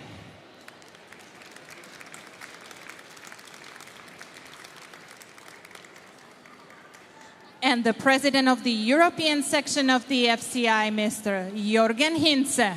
and the president of the European section of the FCI, Mr. Jürgen Hinze.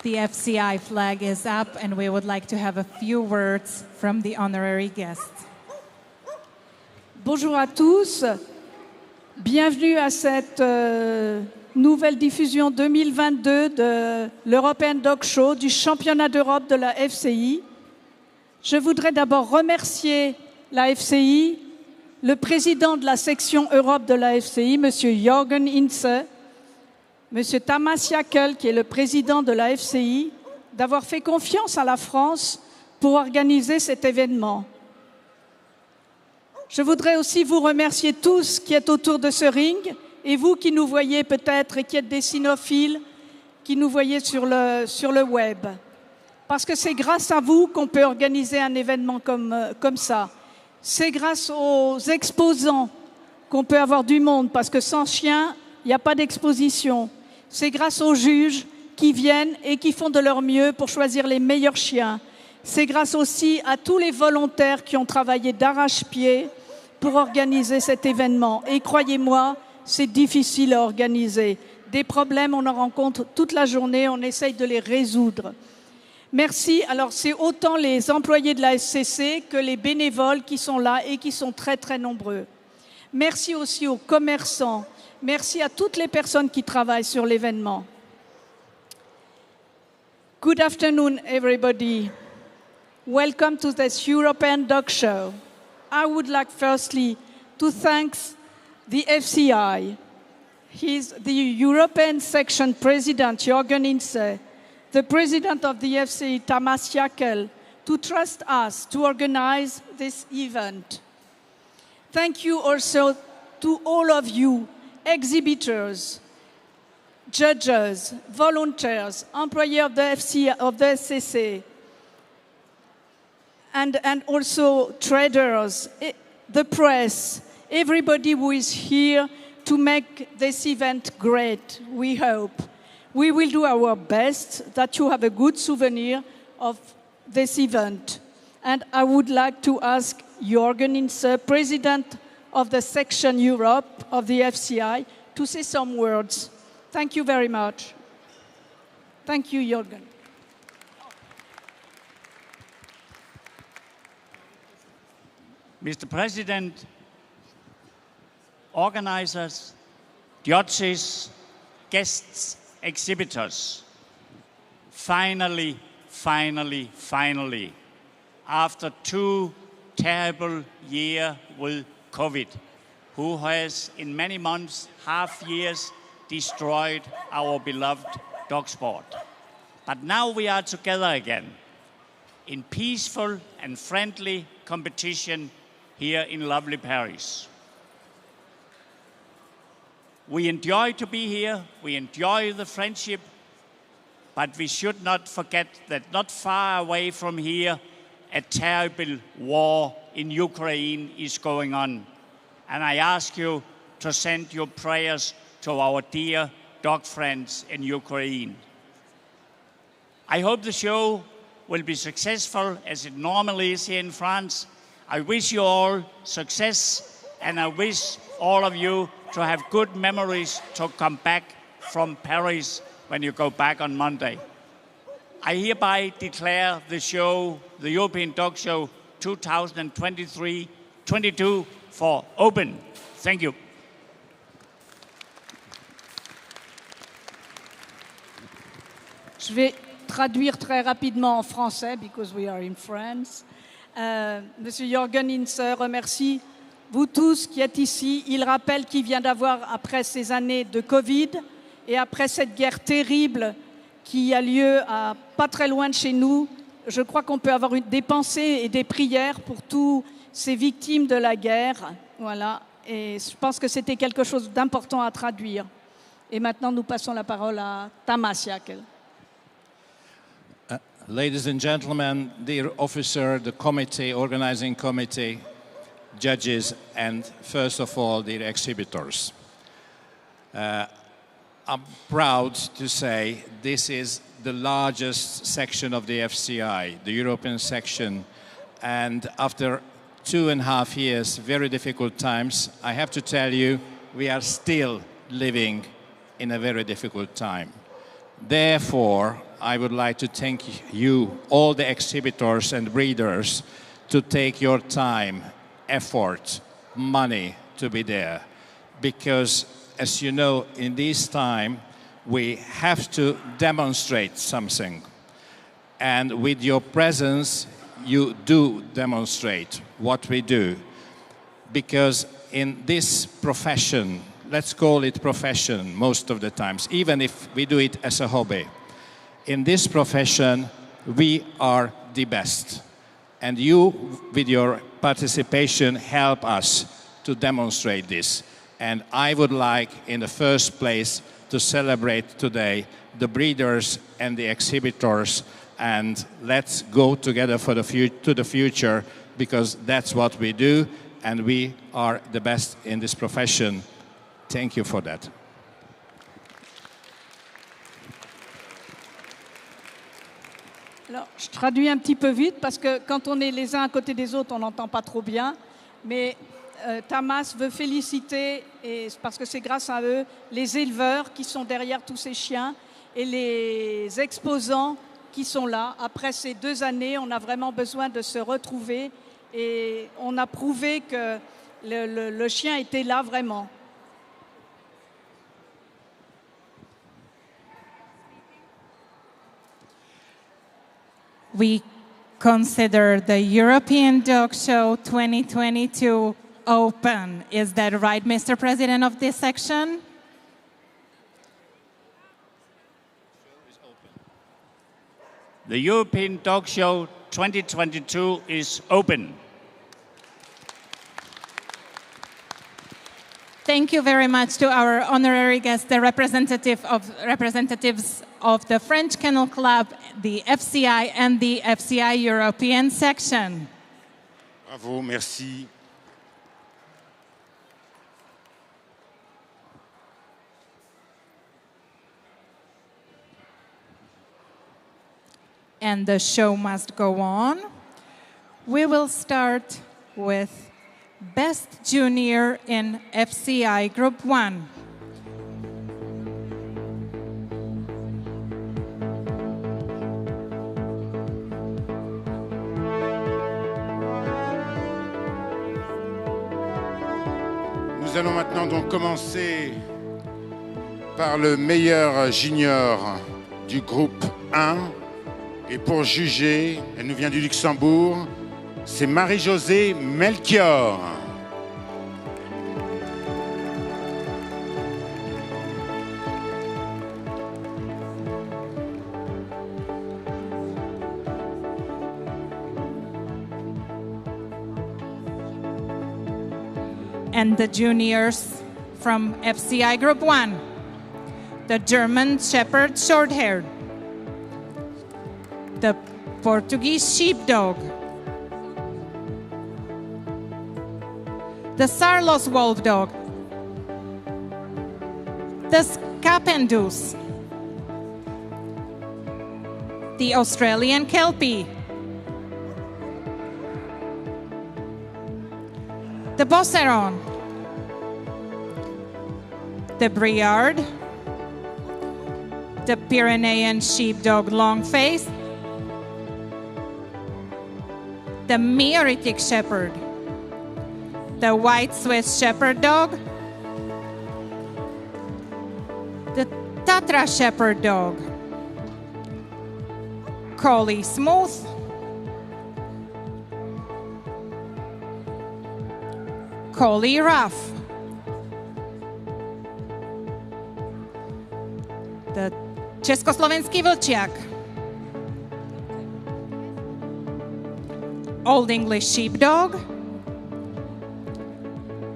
The FCI flag is up, and we would like to have a few words from the honorary guests. Bonjour à tous, bienvenue à cette nouvelle diffusion 2022 de l'European Dog Show du championnat d'Europe de la FCI. Je voudrais d'abord remercier la FCI, le président de la section Europe de la FCI, M. Jürgen Hinze, M. Tamas Jakel, qui est le président de la FCI, d'avoir fait confiance à la France pour organiser cet événement. Je voudrais aussi vous remercier tous qui êtes autour de ce ring et vous qui nous voyez peut-être et qui êtes des cynophiles, qui nous voyez sur le web. Parce que c'est grâce à vous qu'on peut organiser un événement comme ça. C'est grâce aux exposants qu'on peut avoir du monde, parce que sans chien, il n'y a pas d'exposition. C'est grâce aux juges qui viennent et qui font de leur mieux pour choisir les meilleurs chiens. C'est grâce aussi à tous les volontaires qui ont travaillé d'arrache-pied pour organiser cet événement. Et croyez-moi, c'est difficile à organiser. Des problèmes, on en rencontre toute la journée, on essaye de les résoudre. Merci. Alors, c'est autant les employés de la SCC que les bénévoles qui sont là et qui sont très, très nombreux. Merci aussi aux commerçants. Merci à toutes les personnes qui travaillent sur l'événement. Good afternoon, everybody. Welcome to this European Dog Show. I would like firstly to thank the FCI. He's the European section president, Jürgen Hinze, the president of the FCI, Tamas Jakel, to trust us to organize this event. Thank you also to all of you, exhibitors, judges, volunteers, employees of the SCC, and also traders, the press, everybody who is here to make this event great, we hope. We will do our best that you have a good souvenir of this event. And I would like to ask Jürgen Hinze, President of the Section Europe of the FCI, to say some words. Thank you very much. Thank you, Jürgen. Mr. President, organizers, judges, guests, exhibitors, finally, after 2 terrible years with COVID, who has in many months, half years, destroyed our beloved dog sport. But now we are together again in peaceful and friendly competition here in lovely Paris. We enjoy to be here, we enjoy the friendship, but we should not forget that not far away from here, a terrible war in Ukraine is going on. And I ask you to send your prayers to our dear dog friends in Ukraine. I hope the show will be successful as it normally is here in France. I wish you all success, and I wish all of you to have good memories to come back from Paris when you go back on Monday. I hereby declare the show, the European Dog Show 2023-22 for open. Thank you. Je vais traduire très rapidement en français, because we are in France. Monsieur Jürgen Inse remercie vous tous qui êtes ici. Il rappelle qu'il vient d'avoir, après ces années de Covid et après cette guerre terrible qui a lieu pas très loin de chez nous, je crois qu'on peut avoir des pensées et des prières pour tous ces victimes de la guerre. Voilà. Et je pense que c'était quelque chose d'important à traduire. Et maintenant, nous passons la parole à Tamas Jakel. Ladies and gentlemen, dear officer, the committee, organizing committee, judges, and first of all, dear exhibitors. I'm proud to say this is the largest section of the FCI, the European section, and after 2.5 years, very difficult times, I have to tell you, we are still living in a very difficult time. Therefore, I would like to thank you, all the exhibitors and breeders, to take your time, effort, money to be there. Because, as you know, in this time, we have to demonstrate something. And with your presence, you do demonstrate what we do. Because in this profession, let's call it profession most of the times, even if we do it as a hobby. In this profession, we are the best. And you, with your participation, help us to demonstrate this. And I would like, in the first place, to celebrate today the breeders and the exhibitors, and let's go together for to the future, because that's what we do, and we are the best in this profession. Thank you for that. Alors, je traduis un petit peu vite parce que quand on est les uns à côté des autres, on n'entend pas trop bien. Mais Tamas veut féliciter, et parce que c'est grâce à eux, les éleveurs qui sont derrière tous ces chiens et les exposants qui sont là. Après ces 2 années, on a vraiment besoin de se retrouver et on a prouvé que le chien était là vraiment. We consider the European Dog Show 2022 open. Is that right, Mr. President of this section? The European Dog Show 2022 is open. Thank you very much to our honorary guests, the representatives of the French Kennel Club, the FCI, and the FCI European section. Bravo, merci. And the show must go on. We will start with Best Junior in Fci Group 1. Nous allons maintenant donc commencer par le meilleur junior du groupe 1. Et pour juger, elle nous vient du Luxembourg, c'est Marie-Josée Melchior. And the juniors from FCI Group 1, the German Shepherd Shorthair, the Portuguese Sheepdog, the Sarlos Wolf Dog, the Scapendus, the Australian Kelpie, the Bosseron, the Briard, the Pyrenean Sheepdog Longface, the Meiotic Shepherd, the White Swiss Shepherd Dog, the Tatra Shepherd Dog, Collie Smooth, Collie Rough, the Československý vlčiak, Old English Sheepdog,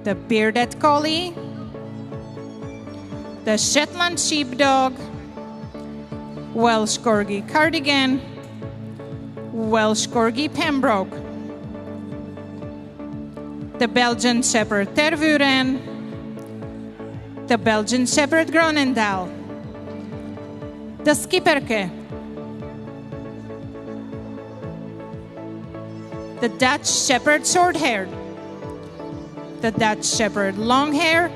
the Bearded Collie, the Shetland Sheepdog, Welsh Corgi Cardigan, Welsh Corgi Pembroke, the Belgian Shepherd Tervuren, the Belgian Shepherd Gronendal, the Schipperke, the Dutch Shepherd Shorthair, the Dutch Shepherd Longhair,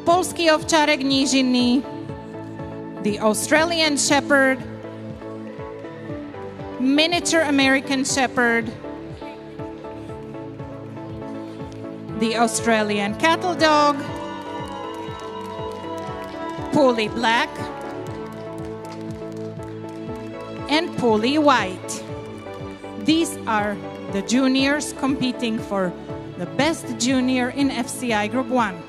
Polski Owczarek Nizinny, the Australian Shepherd, Miniature American Shepherd, the Australian Cattle Dog, Poolie Black, and Poolie White. These are the juniors competing for the best junior in FCI Group 1.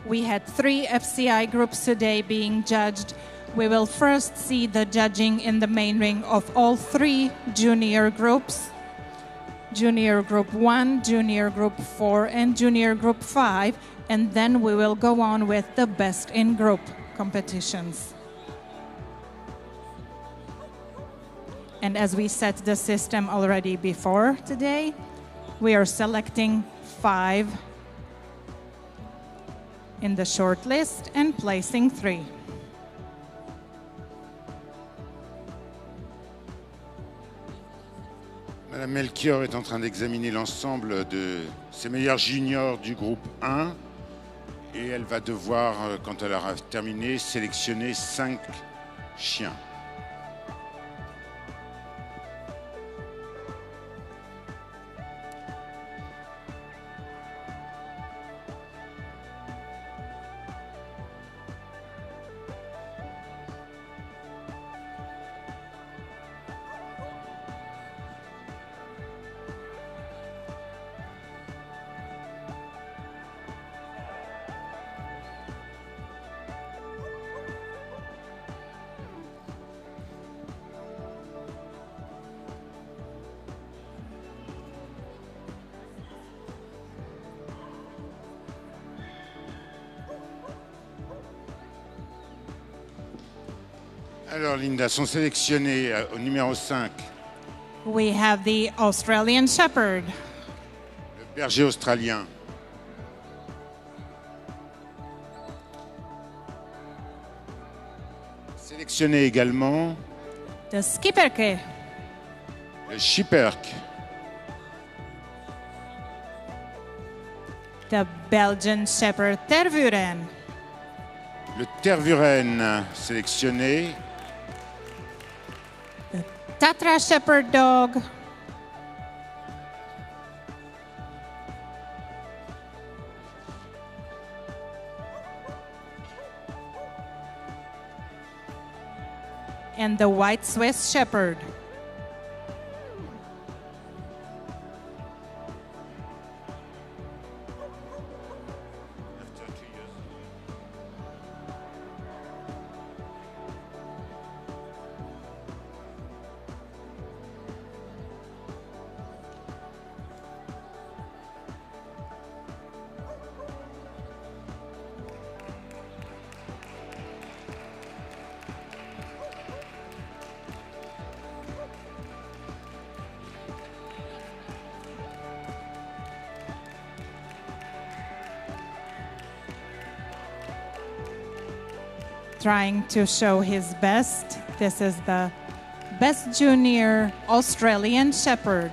We had 3 FCI groups today being judged. We will first see the judging in the main ring of all 3 junior groups. Junior Group 1, Junior Group 4, and Junior Group 5, and then we will go on with the best in group competitions. And as we set the system already before today, we are selecting 5 in the short list and placing 3. Madame Melchior est en train d'examiner l'ensemble de ses meilleurs juniors du groupe 1 et elle va devoir, quand elle aura terminé, sélectionner 5 chiens. Alors Linda, sont sélectionnés au numéro 5 We have the Australian Shepherd, le berger australien, sélectionné également the Schipperke, le Schipperke, the Belgian Shepherd Tervuren, le Tervuren sélectionné, Tatra Shepherd Dog, and the White Swiss Shepherd. trying to show his best. This is the best junior Australian Shepherd.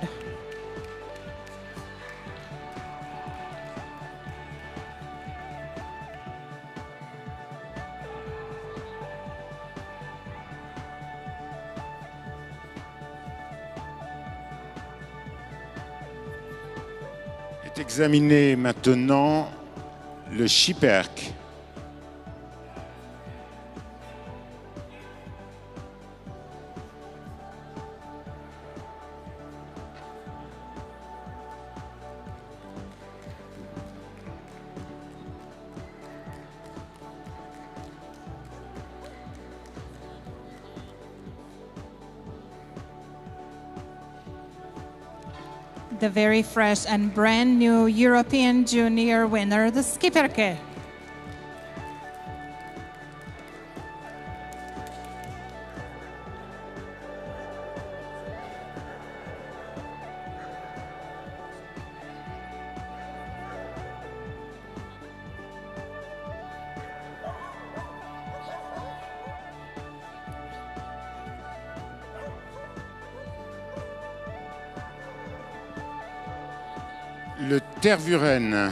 Est examiné maintenant le Schipperke. The very fresh and brand new European Junior winner, the Schipperke. Le Tervuren.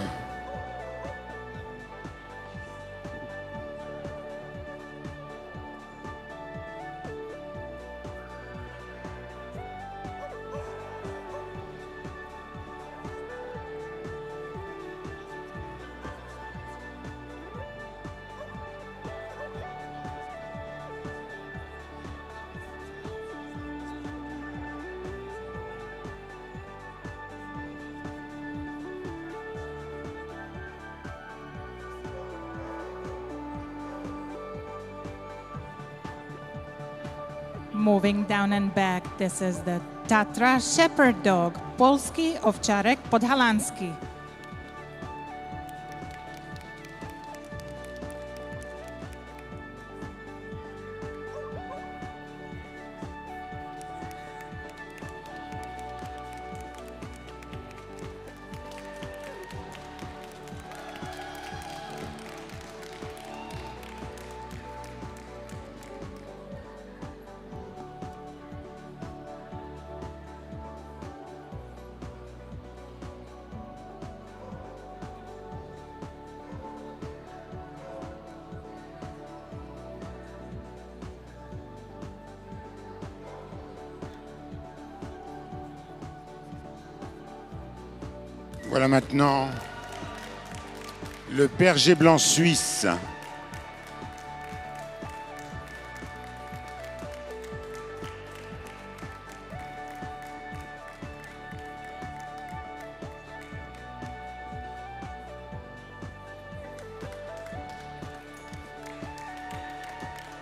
Moving down and back, this is the Tatra Shepherd Dog, Polski Owczarek Podhalanski. Voilà maintenant le berger blanc suisse.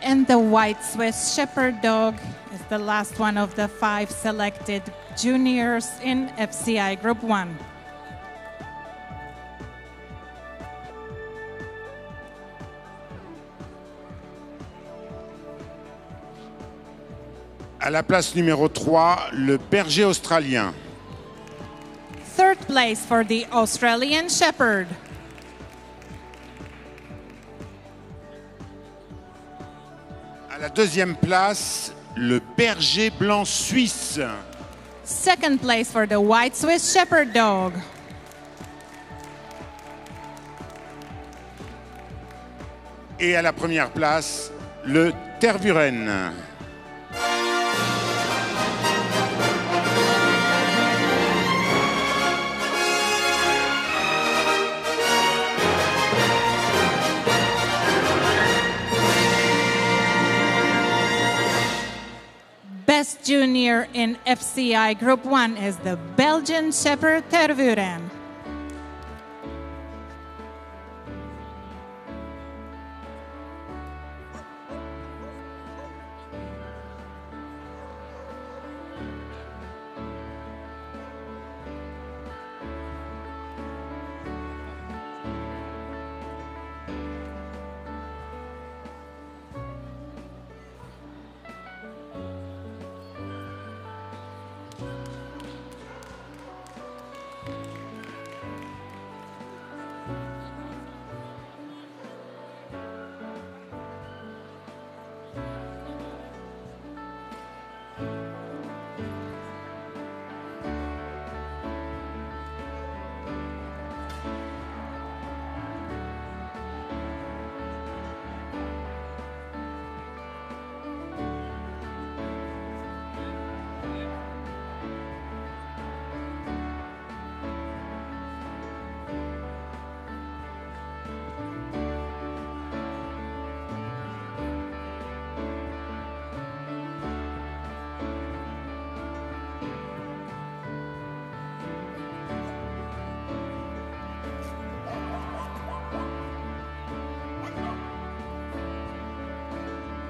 And the white Swiss Shepherd Dog is the last one of the 5 selected juniors in FCI Group 1. À la place numéro 3, le berger australien. Third place for the Australian Shepherd. À la deuxième place, le berger blanc suisse. Second place for the white Swiss Shepherd Dog. Et à la première place, le Tervuren. Best junior in FCI Group 1 is the Belgian Shepherd Tervuren.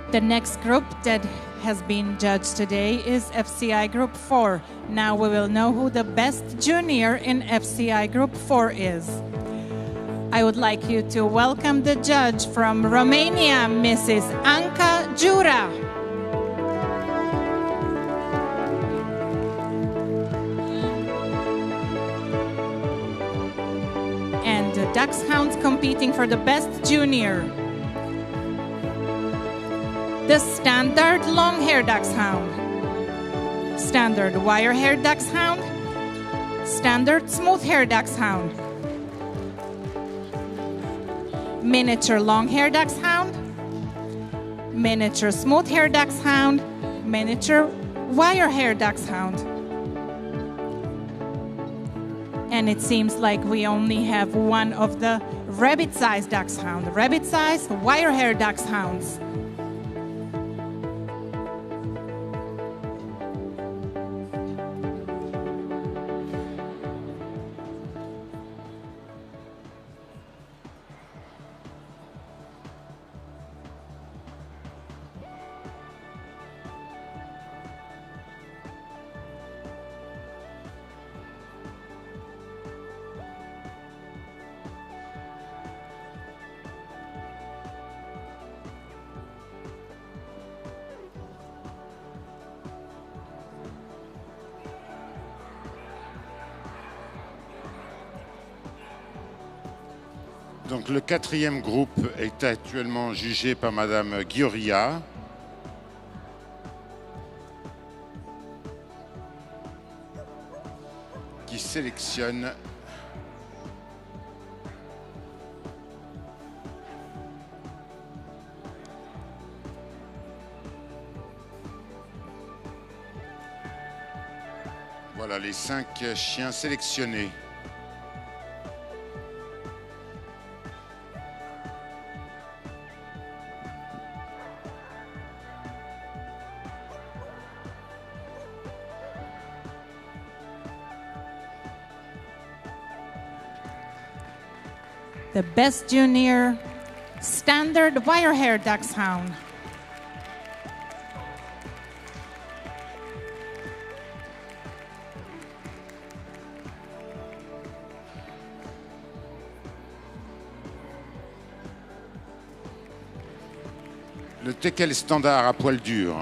The next group that has been judged today is Fci Group Four. Now we will know who the best junior in Fci Group Four is. I would like you to welcome the judge from Romania, Mrs. Anca Jura. And the Dachshunds competing for the best junior. The standard long-hair Dachshund, standard wire-hair Dachshund, standard smooth-hair Dachshund, miniature long-hair Dachshund, miniature smooth-hair Dachshund, miniature wire-hair Dachshund. And it seems like we only have one of the rabbit-sized Dachshund, rabbit-sized wire-hair Dachshunds. Donc le quatrième groupe est actuellement jugé par Madame Gioria. Qui sélectionne voilà les 5 chiens sélectionnés. The best junior standard wire-hair Dachshund. Le teckel standard à poil dur.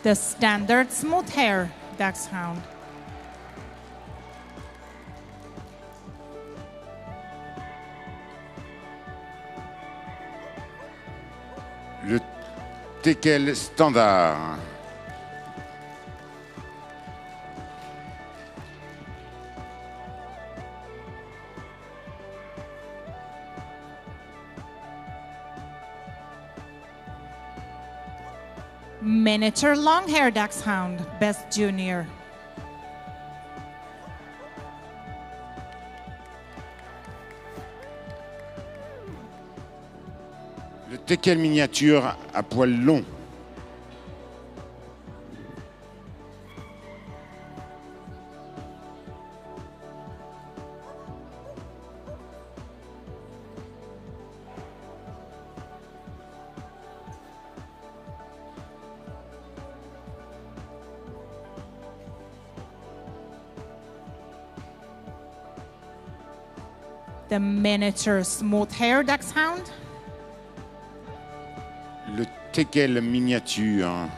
The standard smooth hair Dachshund. Le teckel standard. Miniature long-hair Dachshund, best junior. Le teckel miniature à poil long. The miniature smooth hair Dachshund. Le teckel miniature.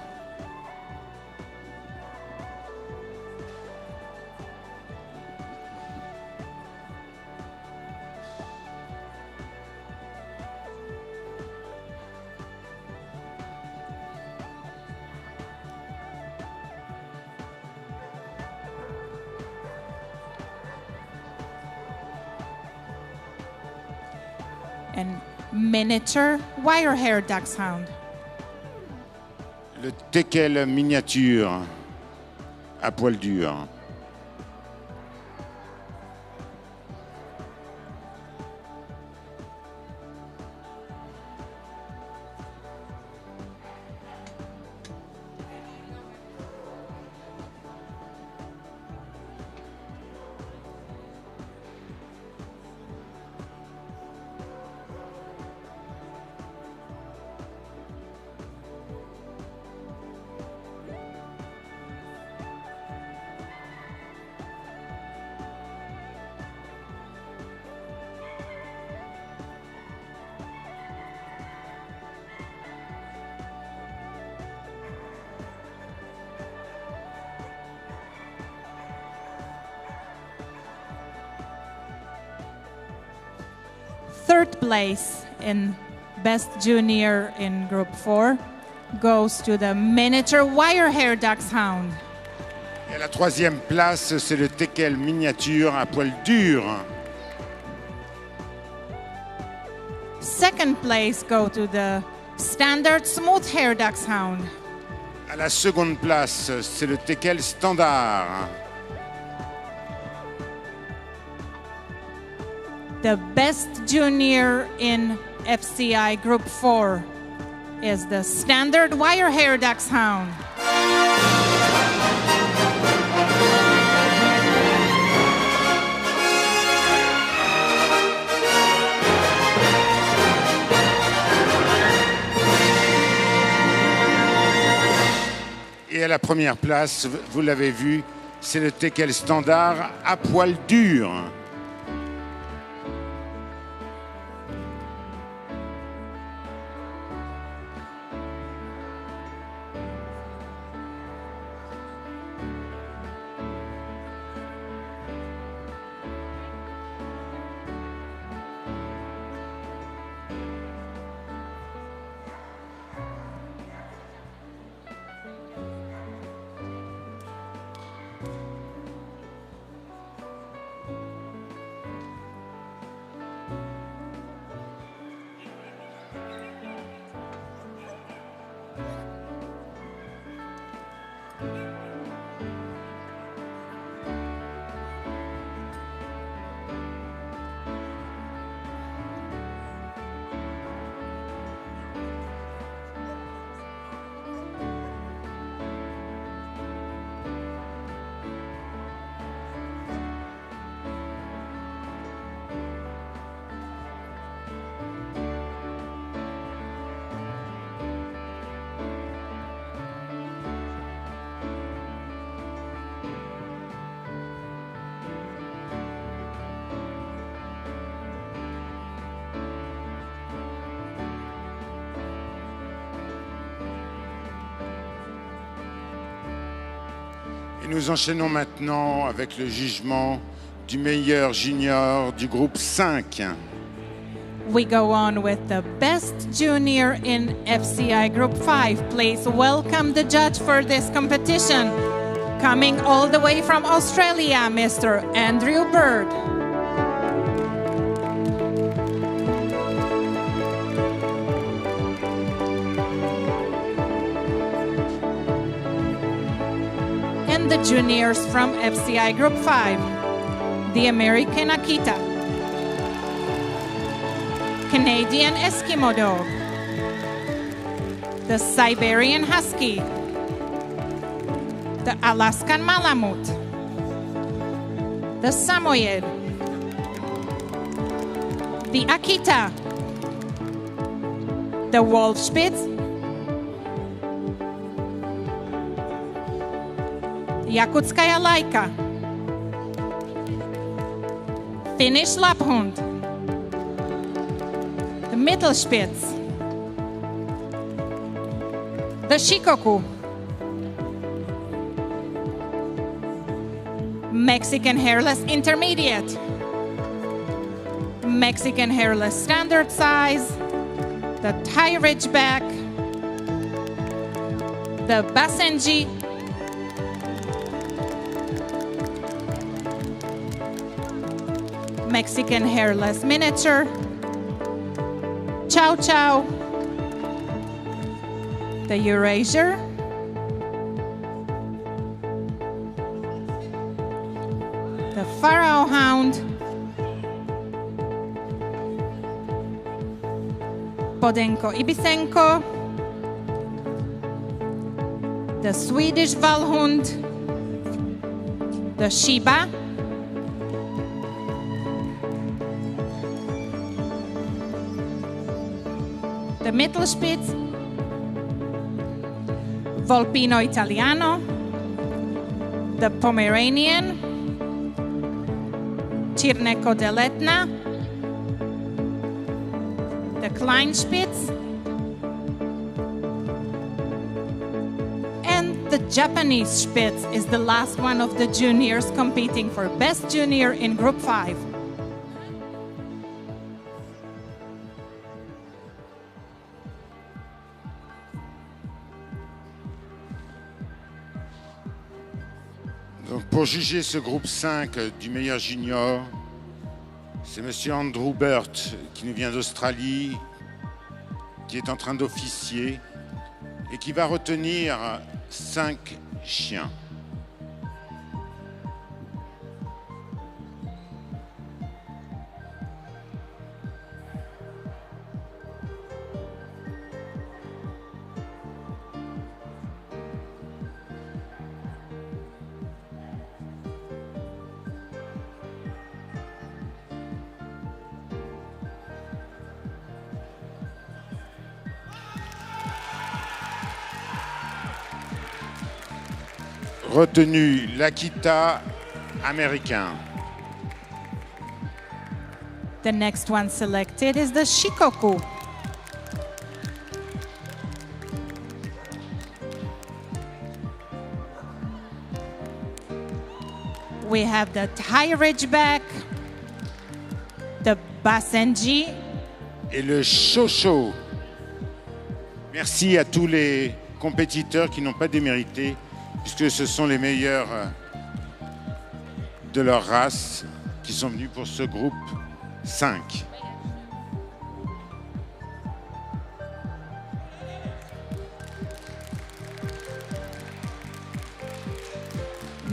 And miniature wire hair Dachshund. Le teckel miniature à poil dur. third place in Best Junior in Group 4 goes to the Miniature Wirehair Dachshund. Et la troisième place, c'est le teckel miniature à poil dur. Second place go to the Standard Smooth Hair Dachshund. À la seconde place, c'est le teckel standard. The Best Junior in FCI Group 4 is the Standard Wirehair Dachshund. Et à la première place, vous l'avez vu, c'est le teckel standard à poil dur. Et nous enchaînons maintenant avec le jugement du meilleur junior du groupe 5. We go on with the Best Junior in FCI Group 5. Please welcome the judge for this competition. Coming all the way from Australia, Mr. Andrew Bird. And the juniors from FCI Group 5. The American Akita. Canadian Eskimo Dog. The Siberian Husky. The Alaskan Malamute. The Samoyed. The Akita. The Wolf Spitz. Yakutskaya Laika. Finnish Lapphund. The Mittelspitz. The Shikoku. Mexican Hairless Intermediate. Mexican Hairless Standard Size. The Thai Ridgeback. The Basenji. Mexican Hairless Miniature. Chow Chow. The Eurasier. The Pharaoh Hound. Podenko Ibisenko. The Swedish Vallhund. The Shiba. The Mittelspitz, Volpino Italiano, the Pomeranian, Cirneco dell'Etna, the Kleinspitz, and the Japanese Spitz is the last one of the juniors competing for Best Junior in Group 5. Donc pour juger ce groupe 5 du meilleur junior, c'est monsieur Andrew Burt qui nous vient d'Australie, qui est en train d'officier et qui va retenir 5 chiens. Retenu l'Akita américain. The next one selected is the Shikoku. We have the Thai Ridgeback, the Basenji, Et le Chocho. Merci à tous les compétiteurs qui n'ont pas démérité, puisque ce sont les meilleurs de leur race qui sont venus pour ce groupe 5.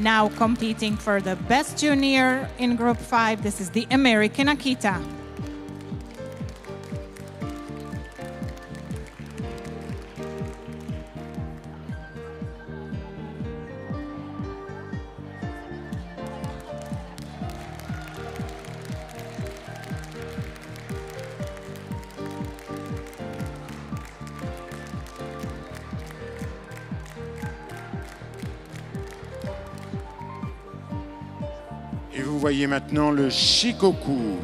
Now competing for the best junior in Group 5, this is the American Akita. Et vous voyez maintenant le Shikoku.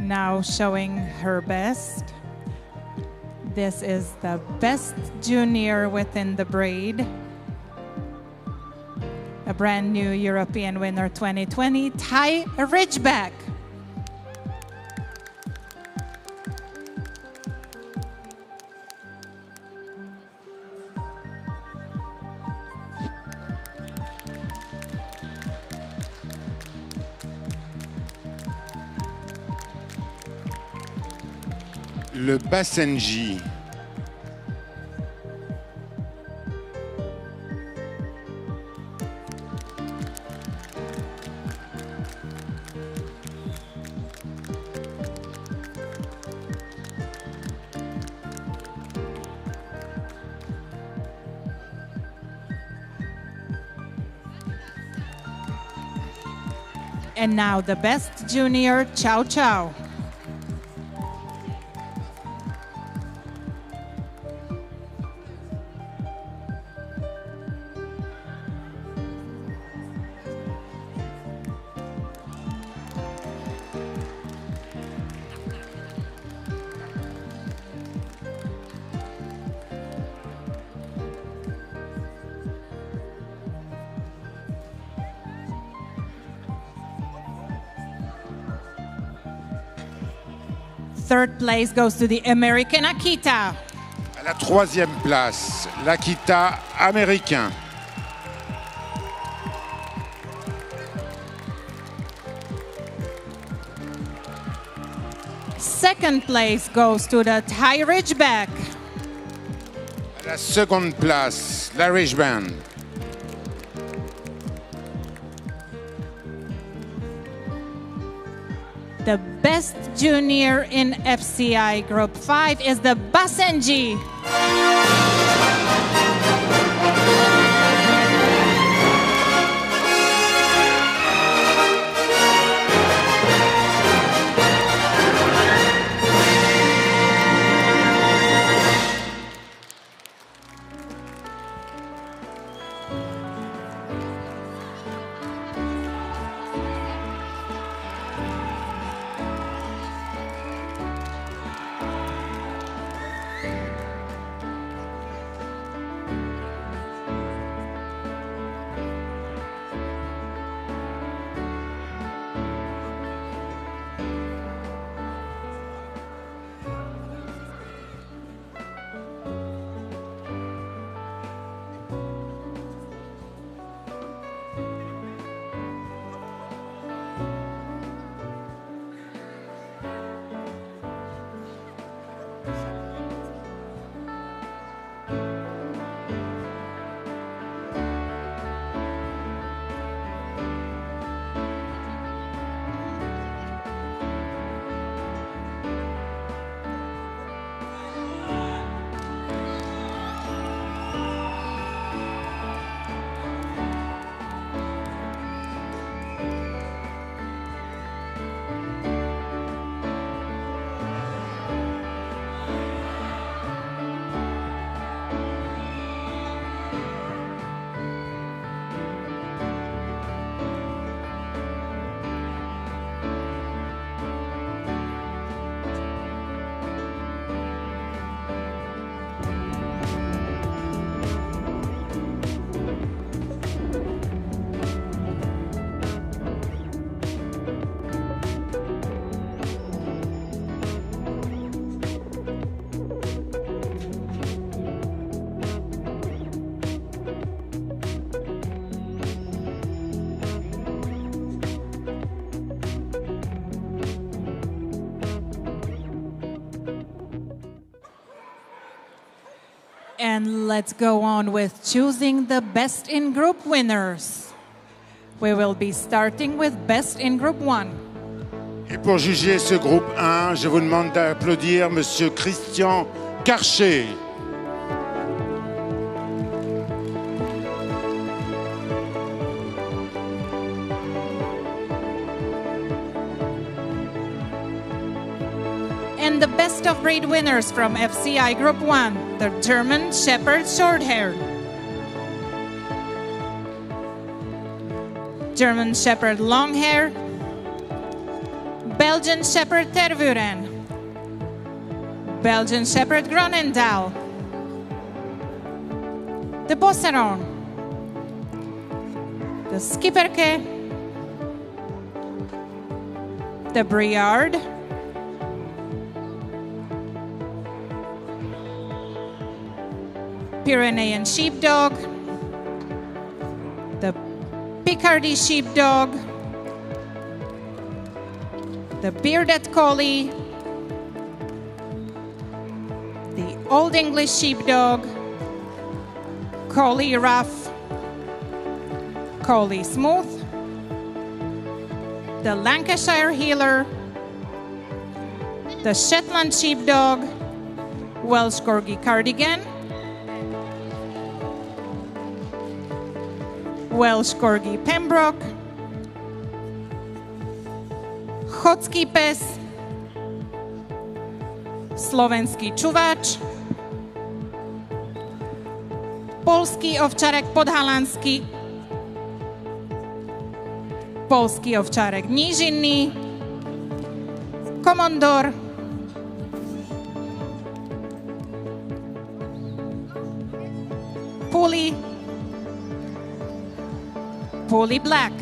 Now showing her best. This is the best junior within the breed. A brand new European winner 2020, Thai Ridgeback. Le Basenji. And now the best junior, Chow Chow. Third place goes to the American Akita. À la 3e place, l'Akita américain. Second place goes to the Thai Ridgeback. À la 2e place, la Ridgeband. The best junior in FCI Group 5 is the Basenji. And let's go on with choosing the best in group winners. We will be starting with best in group 1. Et pour juger ce groupe 1, je vous demande d'applaudir Monsieur Christian Karcher. And the best of breed winners from FCI Group 1, the German Shepherd Shorthair, German Shepherd Longhair, Belgian Shepherd Tervuren, Belgian Shepherd Gronendal, the Bosseron, the Skipperke, the Briard, Pyrenean Sheepdog, the Picardy Sheepdog, the Bearded Collie, the Old English Sheepdog, Collie Rough, Collie Smooth, the Lancashire Heeler, the Shetland Sheepdog, Welsh Corgi Cardigan, Welsh Corgi Pembroke, Chocki Pes, Slovenský čuvač, Polský ovčarek podhalanský, Polský ovčarek nížinný, Komondor, Puli, Puli Black,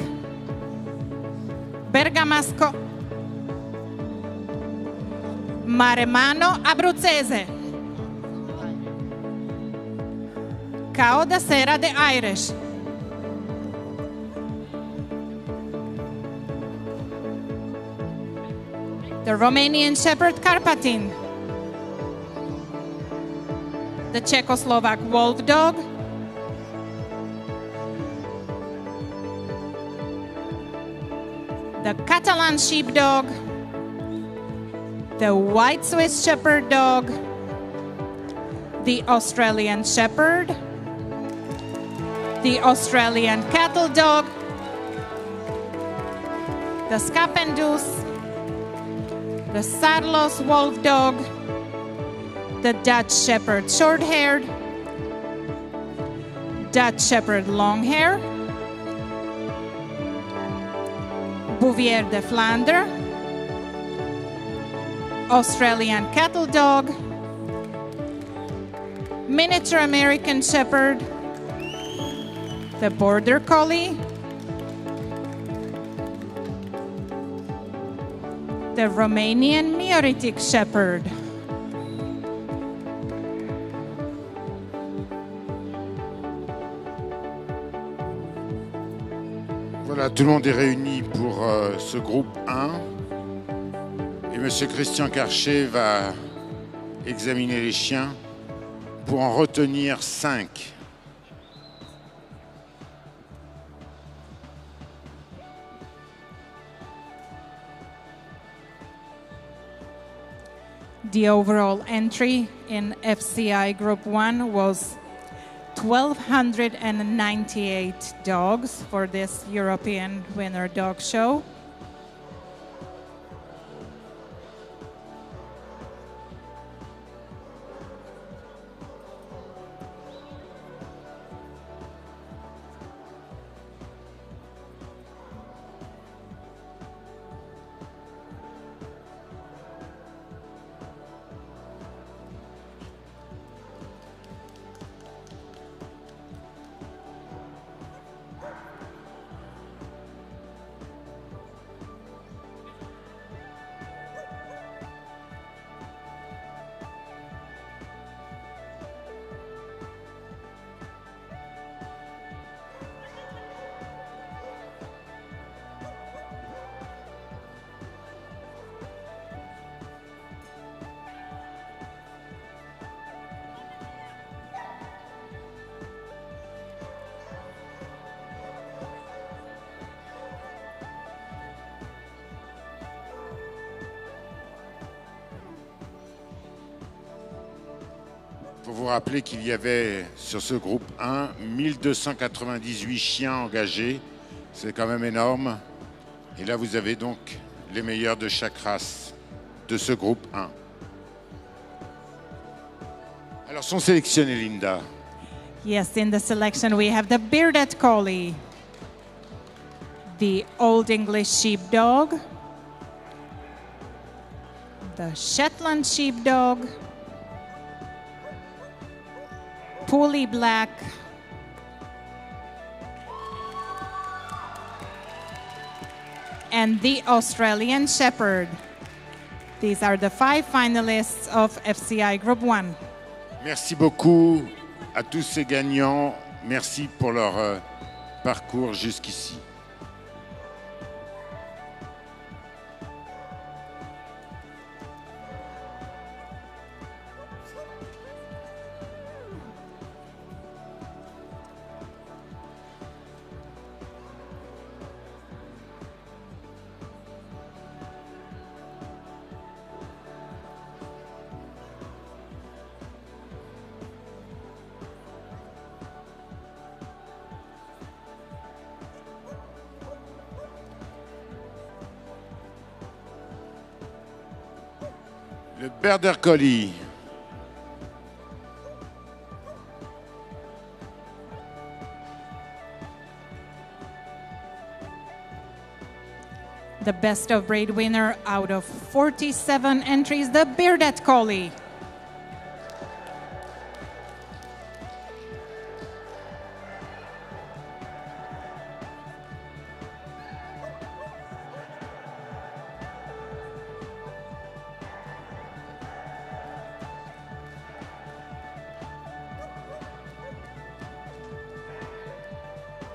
Bergamasco, Maremano Abruzzese, Cao da Serra de Irish, the Romanian Shepherd Carpatin, the Czechoslovak Wolf Dog, the Catalan Sheepdog, the White Swiss Shepherd Dog, the Australian Shepherd, the Australian Cattle Dog, the Scapendus, the Sarlos Wolf Dog, the Dutch Shepherd Short-Haired, Dutch Shepherd Long-Hair, Bouvier de Flandre, Australian Cattle Dog, Miniature American Shepherd, the Border Collie, the Romanian Meiotic Shepherd, Voilà, tout le monde est réuni pour ce groupe 1. Et M. Christian Karcher va examiner les chiens pour en retenir 5. The overall entry in FCI Group 1 was 1,298 dogs for this European Winter Dog Show. faut vous rappeler qu'il y avait sur ce groupe 1 1298 chiens engagés. C'est quand même énorme. Et là, vous avez donc les meilleurs de chaque race de ce groupe 1. Alors, sont sélectionnés, Linda. Yes, in the selection we have the Bearded Collie, the Old English Sheepdog, the Shetland Sheepdog, Pooley Black, and the Australian Shepherd. These are the 5 finalists of FCI Group 1. Merci beaucoup à tous ces gagnants. Merci pour leur parcours jusqu'ici. Le Border Collie. The best of breed winner out of 47 entries, the Bearded Collie.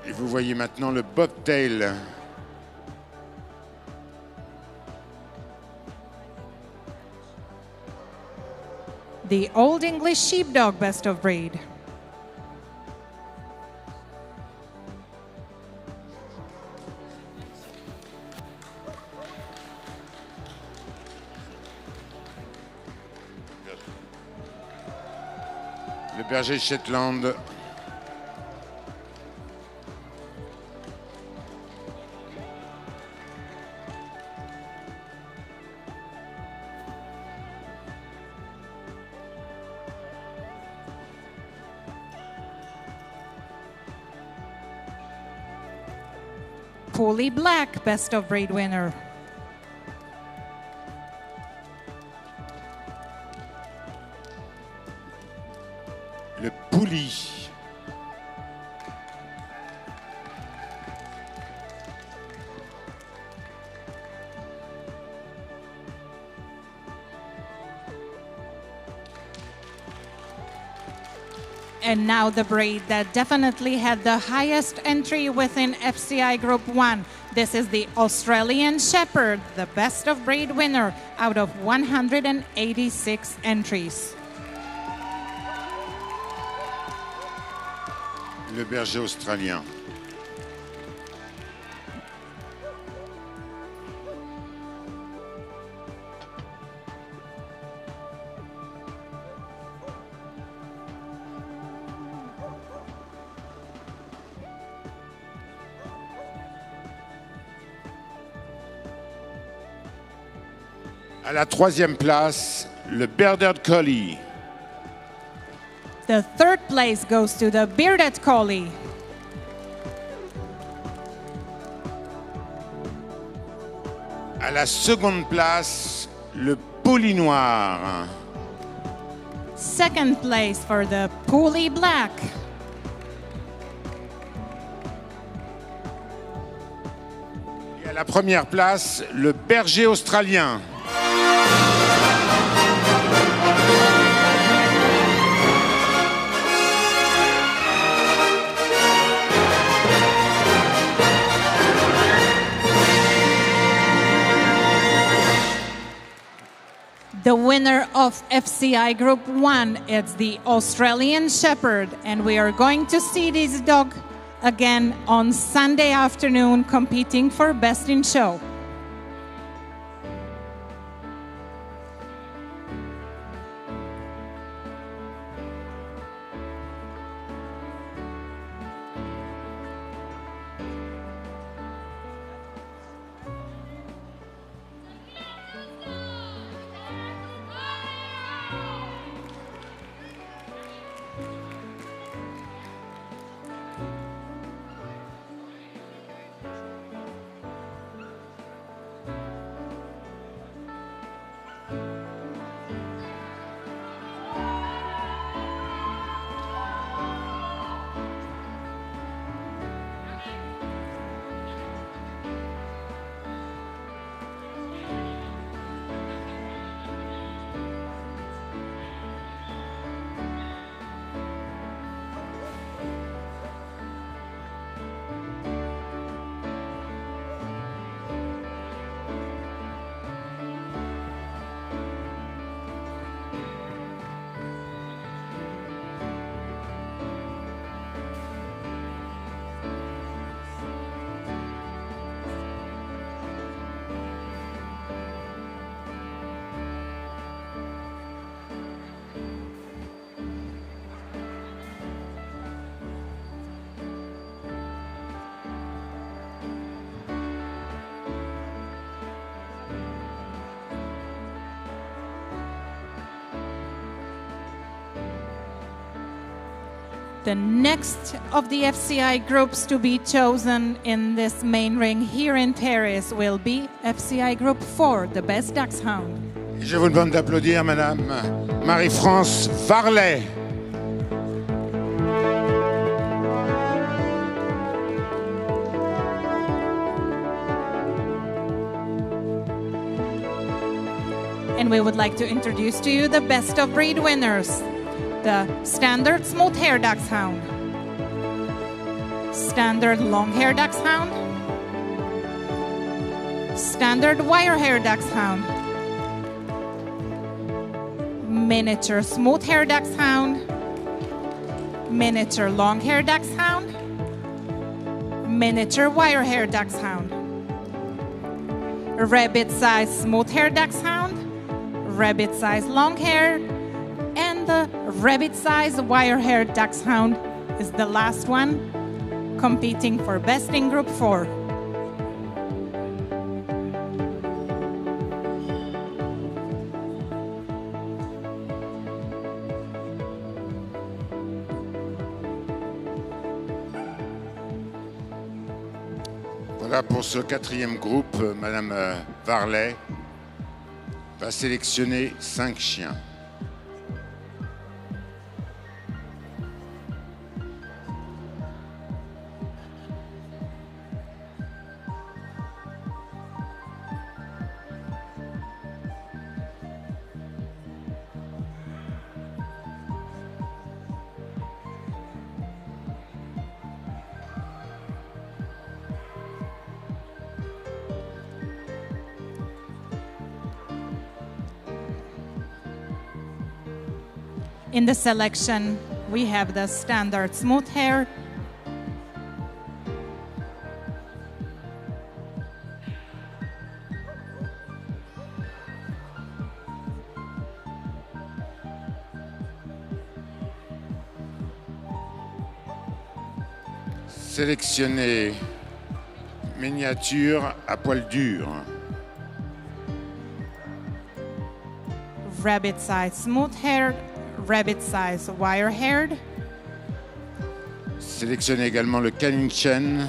Et vous voyez maintenant le Bobtail. The Old English Sheepdog best of breed. Le berger Shetland. Pooley Black best of breed winner. Le Pooley. And now the breed that definitely had the highest entry within FCI Group 1. This is the Australian Shepherd, the best of breed winner out of 186 entries. Le berger australien. À la 3e place, le Border Collie. The 3rd place goes to the Bearded Collie. À la 2e place, le Pooley Noir. 2nd place for the Pooley Black. Et à la 1re place, le berger australien. The winner of FCI Group 1 is the Australian Shepherd, and we are going to see this dog again on Sunday afternoon competing for Best in Show. The next of the FCI groups to be chosen in this main ring here in Paris will be Fci Group Four, the best dachshund. Je vous demande d'applaudir Madame Marie-France Varlet. And we would like to introduce to you the best of breed winners. The standard smooth hair dachshund, standard long hair dachshund, standard wire hair dachshund, miniature smooth hair dachshund, miniature long hair dachshund, miniature wire hair dachshund, rabbit size smooth hair dachshund, rabbit size long hair, and the rabbit-sized wire-haired dachshund is the last one, competing for Best in Group 4. Voilà pour ce quatrième groupe, Madame Varlet va sélectionner 5 chiens. In the selection, we have the standard smooth hair, Sélectionnez miniature à poil dur. rabbit size smooth hair, rabbit size wire haired, Sélectionnez également le Canichen,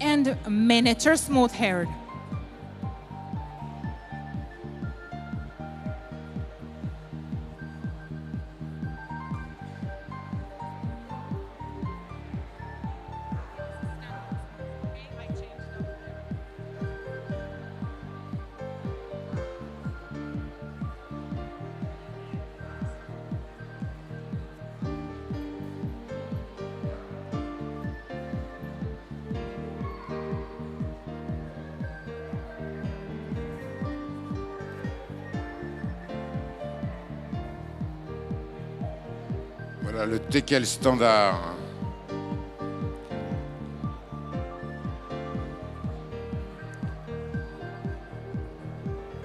and miniature smooth haired. voilà le teckel standard.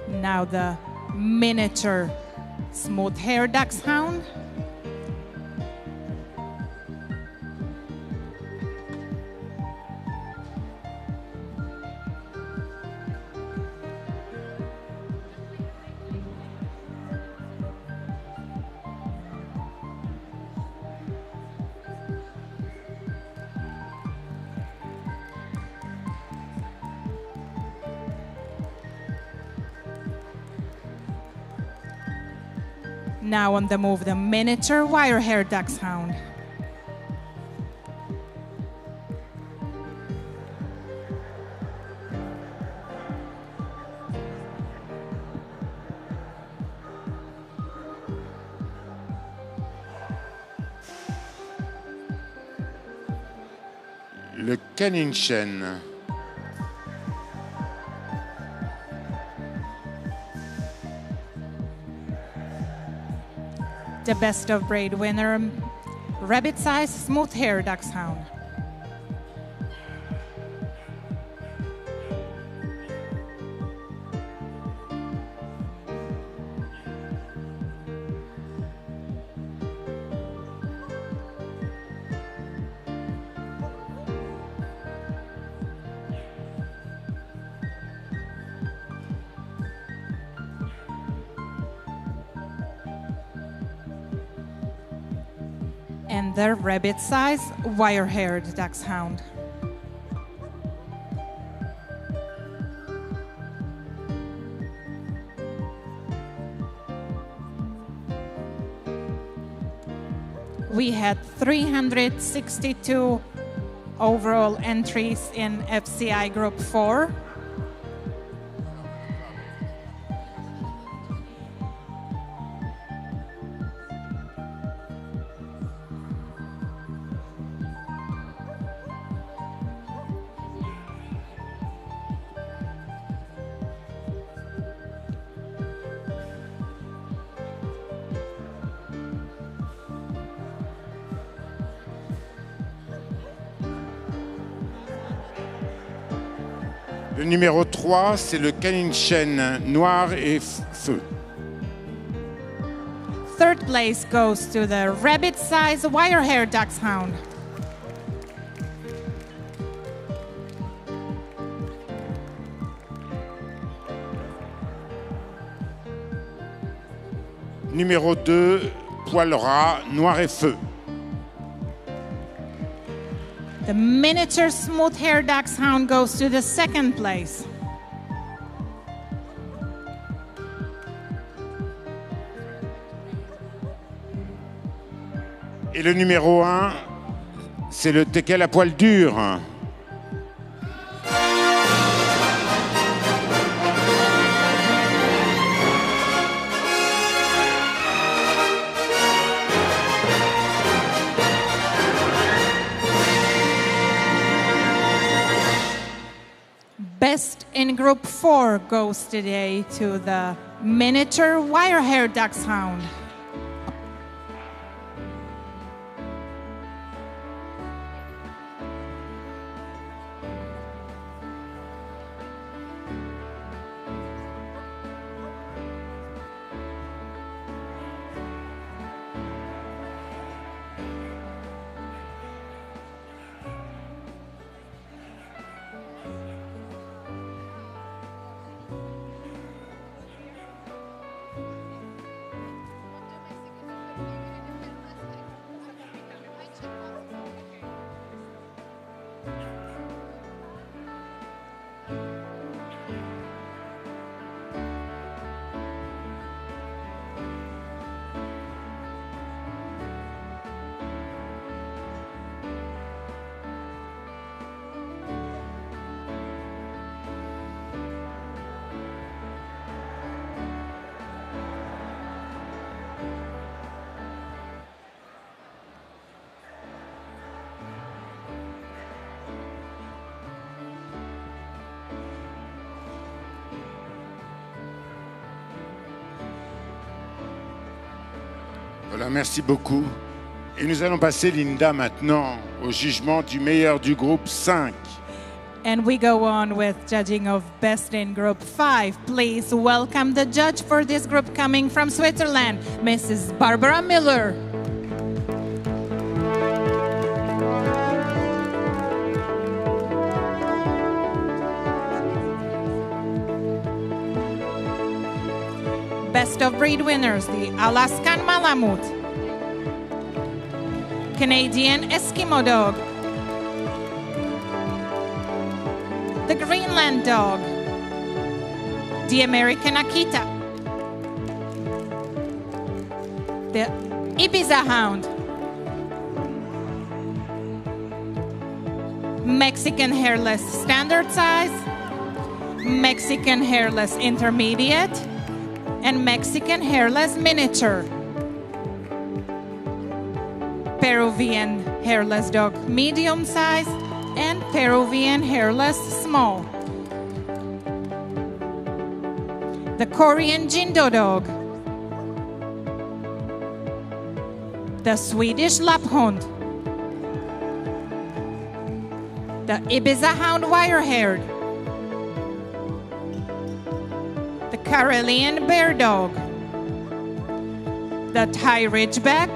Now the miniature smooth hair dachshund, now on the move the miniature wire hair dachshund. Le Canichen, The best of breed winner, rabbit size smooth hair dachshund. and the rabbit-sized wire-haired dachshund. We had 362 overall entries in Fci Group Four. Le numéro 3, c'est le canine chêne noir et feu. Third place goes to the rabbit-sized wire-haired dachshund. Numéro 2, poil ras, noir et feu. The miniature smooth-haired dachshund goes to the second place. Et le numéro 1, c'est le teckel à poil dur. Best in Group 4 goes today to the miniature wire-haired dachshund. Voilà, merci beaucoup. Et nous allons passer, Linda, maintenant au jugement du meilleur du groupe 5. And we go on with judging of Best in Group 5. Please welcome the judge for this group coming from Switzerland, Mrs. Barbara Miller. Best of breed winners, the Alaskan Malamute, Canadian Eskimo Dog, the Greenland Dog, the American Akita, the Ibiza Hound, Mexican Hairless Standard Size, Mexican Hairless Intermediate, and Mexican Hairless Miniature. Peruvian Hairless Dog Medium Size and Peruvian Hairless Small. The Korean Jindo Dog. The Swedish Lapphund. The Ibiza Hound Wire-haired. The Karelian Bear Dog, the Thai Ridgeback,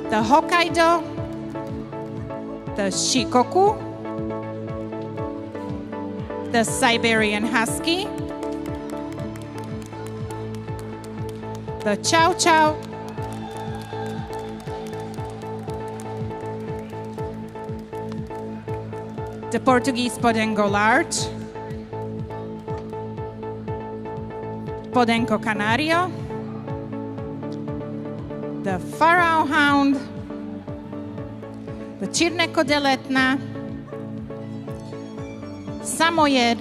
the Hokkaido, the Shikoku, the Siberian Husky, the Chow Chow, the Portuguese Podenco Large, Podenco Canario, the Pharaoh Hound, the Cirneco deletna, Samoyed,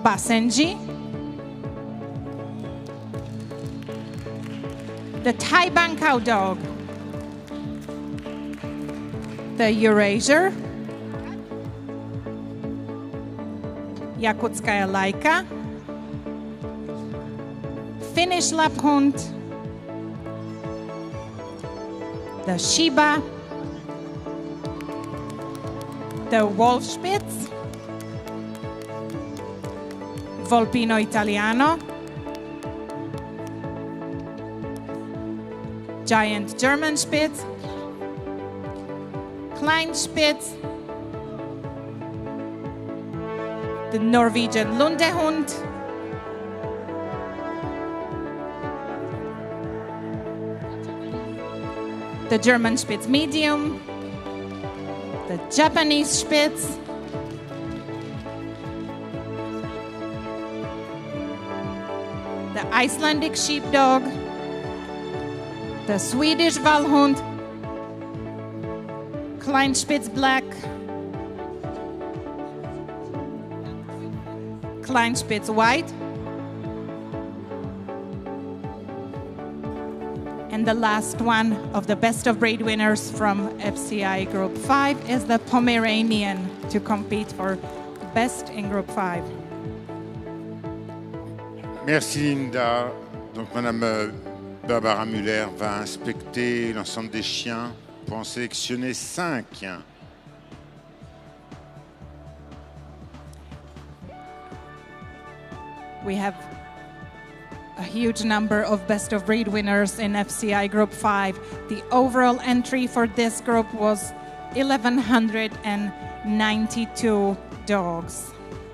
Basenji, the Thai Bankau dog, the Eurasier, Yakutskaya Laika, Finnish Lapphund, the Shiba, the Wolfspitz, Volpino Italiano, Giant German Spitz, Klein Spitz, the Norwegian Lundehund, the German Spitz Medium, the Japanese Spitz, the Icelandic Sheepdog, the Swedish Vallhund, Klein Spitz Black, Klein Spitz White, and the last one of the best of breed winners from Fci Group 5 is the Pomeranian to compete for best in Group 5. Merci Linda. Donc Madame Barbara Müller va inspecter l'ensemble des chiens pour en sélectionner 5. We have a huge number of best of breed winners in Fci Group 5. The overall entry for this group was 1,192 dogs.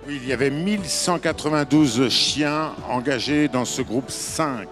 Oui, il y avait 1192 chiens engagés dans ce groupe 5.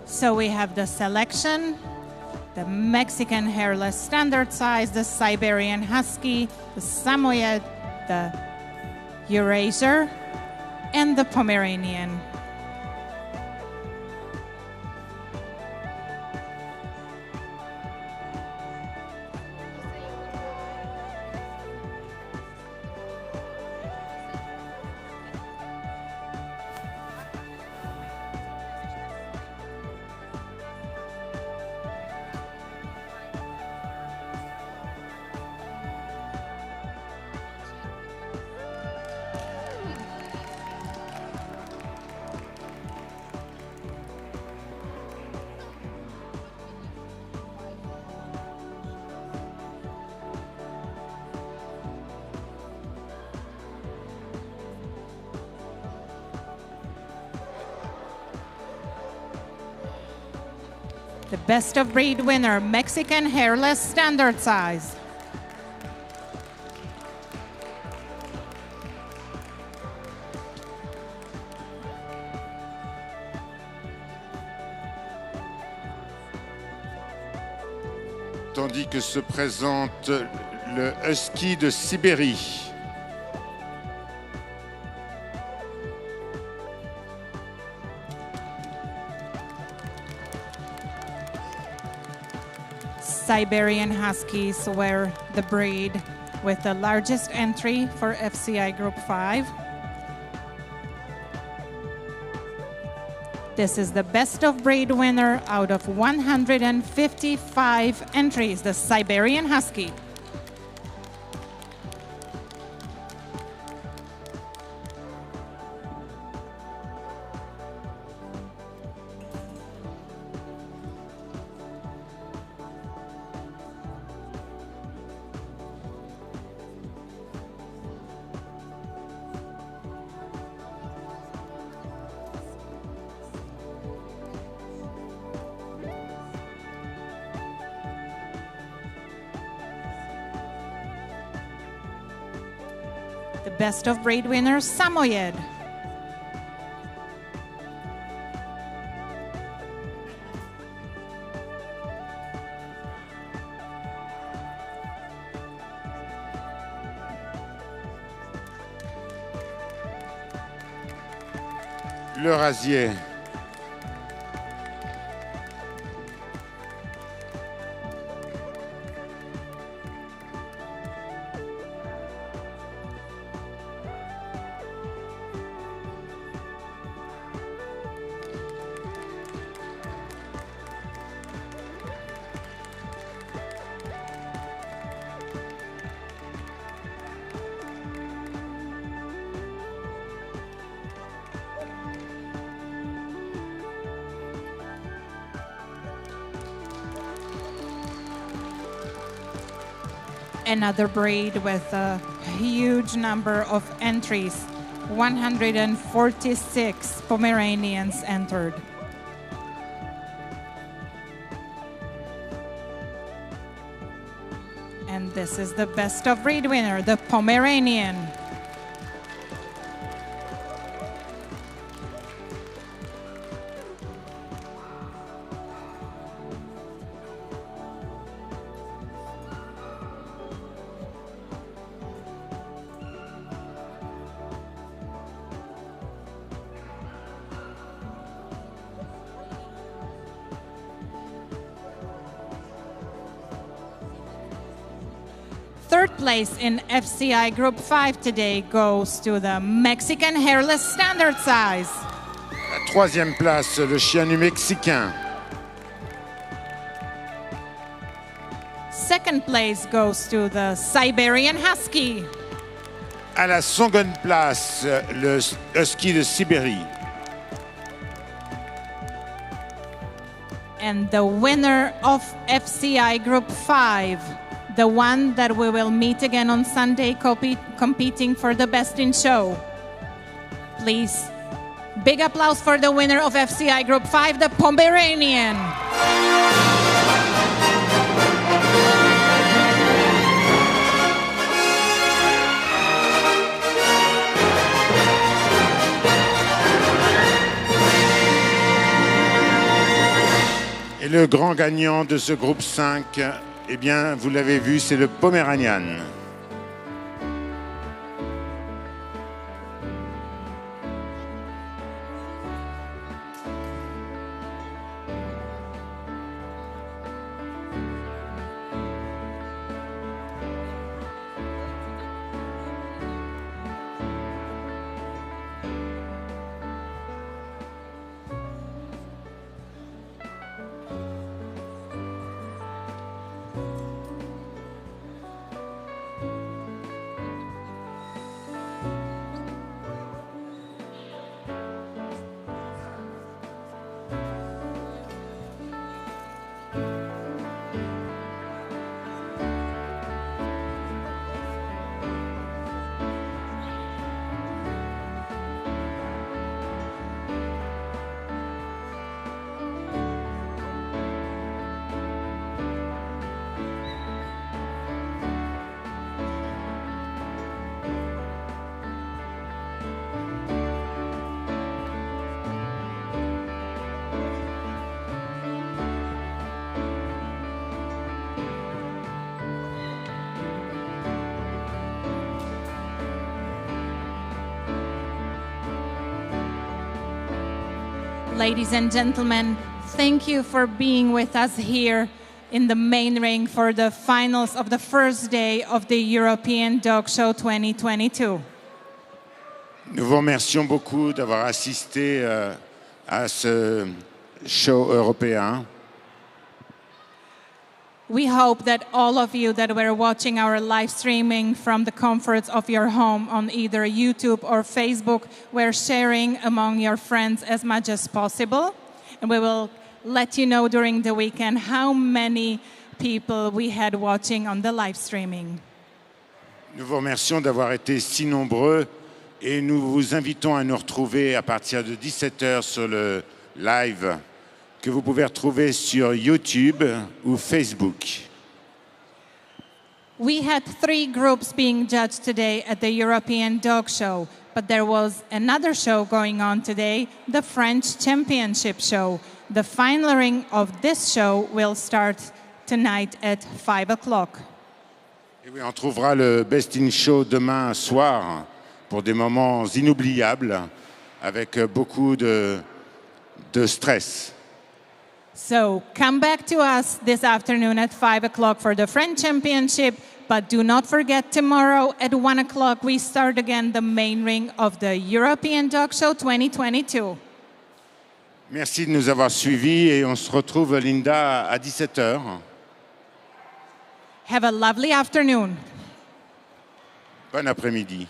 So we have the selection, the Mexican hairless standard size, the Siberian Husky, the Samoyed, the Eurasier, and the Pomeranian. The best of breed winner, Mexican hairless standard size. tandis que se présente le Husky de Sibérie. Siberian Huskies were the breed with the largest entry for FCI Group 5. This is the best of breed winner out of 155 entries, the Siberian Husky. The best of breed winner, Samoyed. Le Rasier. Another breed with a huge number of entries. 146 Pomeranians entered. And this is the best of breed winner, the Pomeranian. Third place in FCI Group 5 today goes to the Mexican Hairless Standard Size. La troisième place, le chien nu mexicain. Second place goes to the Siberian Husky. À la seconde place, le Husky de Sibérie. And the winner of FCI Group 5, the one that we will meet again on Sunday competing for the best in show. Please, big applause for the winner of FCI Group 5, the Pomeranian. Et le grand gagnant de ce groupe 5, eh bien, vous l'avez vu, c'est le Poméranian. Ladies and gentlemen, thank you for being with us here in the main ring for the finals of the first day of the European Dog Show 2022. Nous vous remercions beaucoup d'avoir assisté à ce show européen. We hope that all of you that were watching our live streaming from the comforts of your home on either YouTube or Facebook were sharing among your friends as much as possible. And we will let you know during the weekend how many people we had watching on the live streaming. Nous vous remercions d'avoir été si nombreux et nous vous invitons à nous retrouver à partir de 17h sur le live que vous pouvez retrouver sur YouTube ou Facebook. We had 3 groups being judged today at the European Dog Show, but there was another show going on today, the French Championship Show. The final ring of this show will start tonight at 5 o'clock. Et oui, on trouvera le Best in Show demain soir pour des moments inoubliables avec beaucoup de stress. So come back to us this afternoon at 5 o'clock for the French Championship, but do not forget tomorrow at 1 o'clock we start again the main ring of the European Dog Show 2022. Merci de nous avoir suivis et on se retrouve, Linda, à 17h. Have a lovely afternoon. Bon après-midi.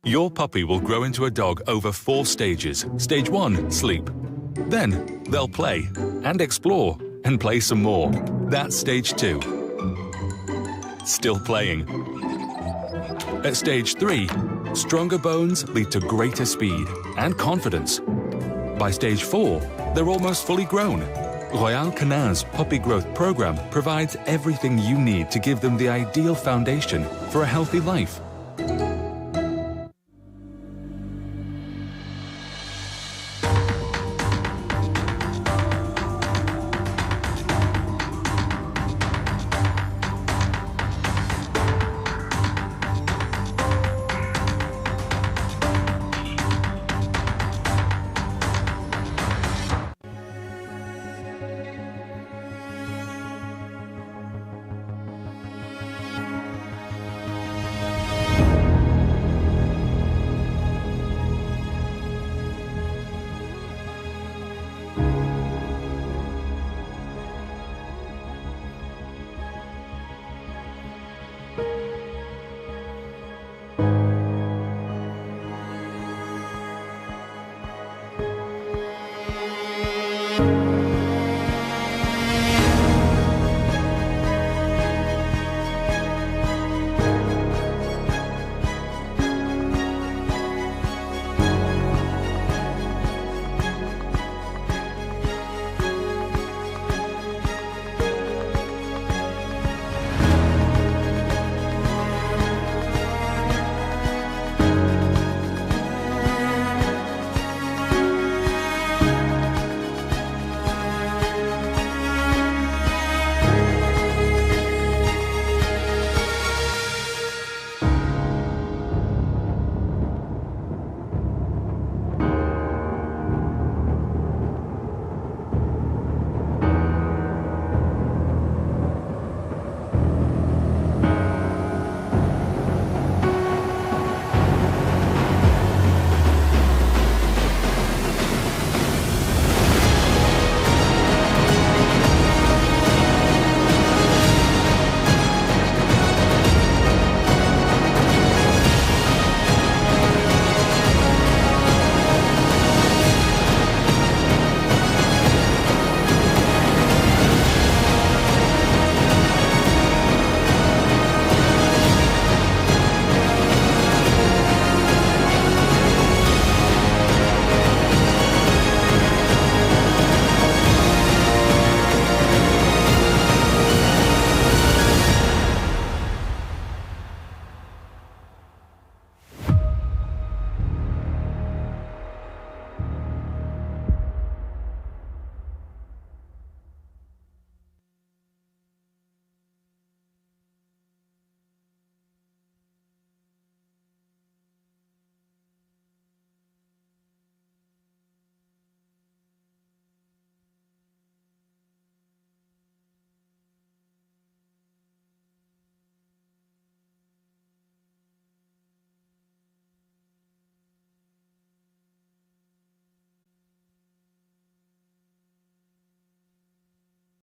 Your puppy will grow into a dog over 4 stages. Stage 1, sleep. Then, they'll play and explore and play some more. That's stage 2. Still playing. At stage 3, stronger bones lead to greater speed and confidence. By stage 4, they're almost fully grown. Royal Canin's puppy growth program provides everything you need to give them the ideal foundation for a healthy life.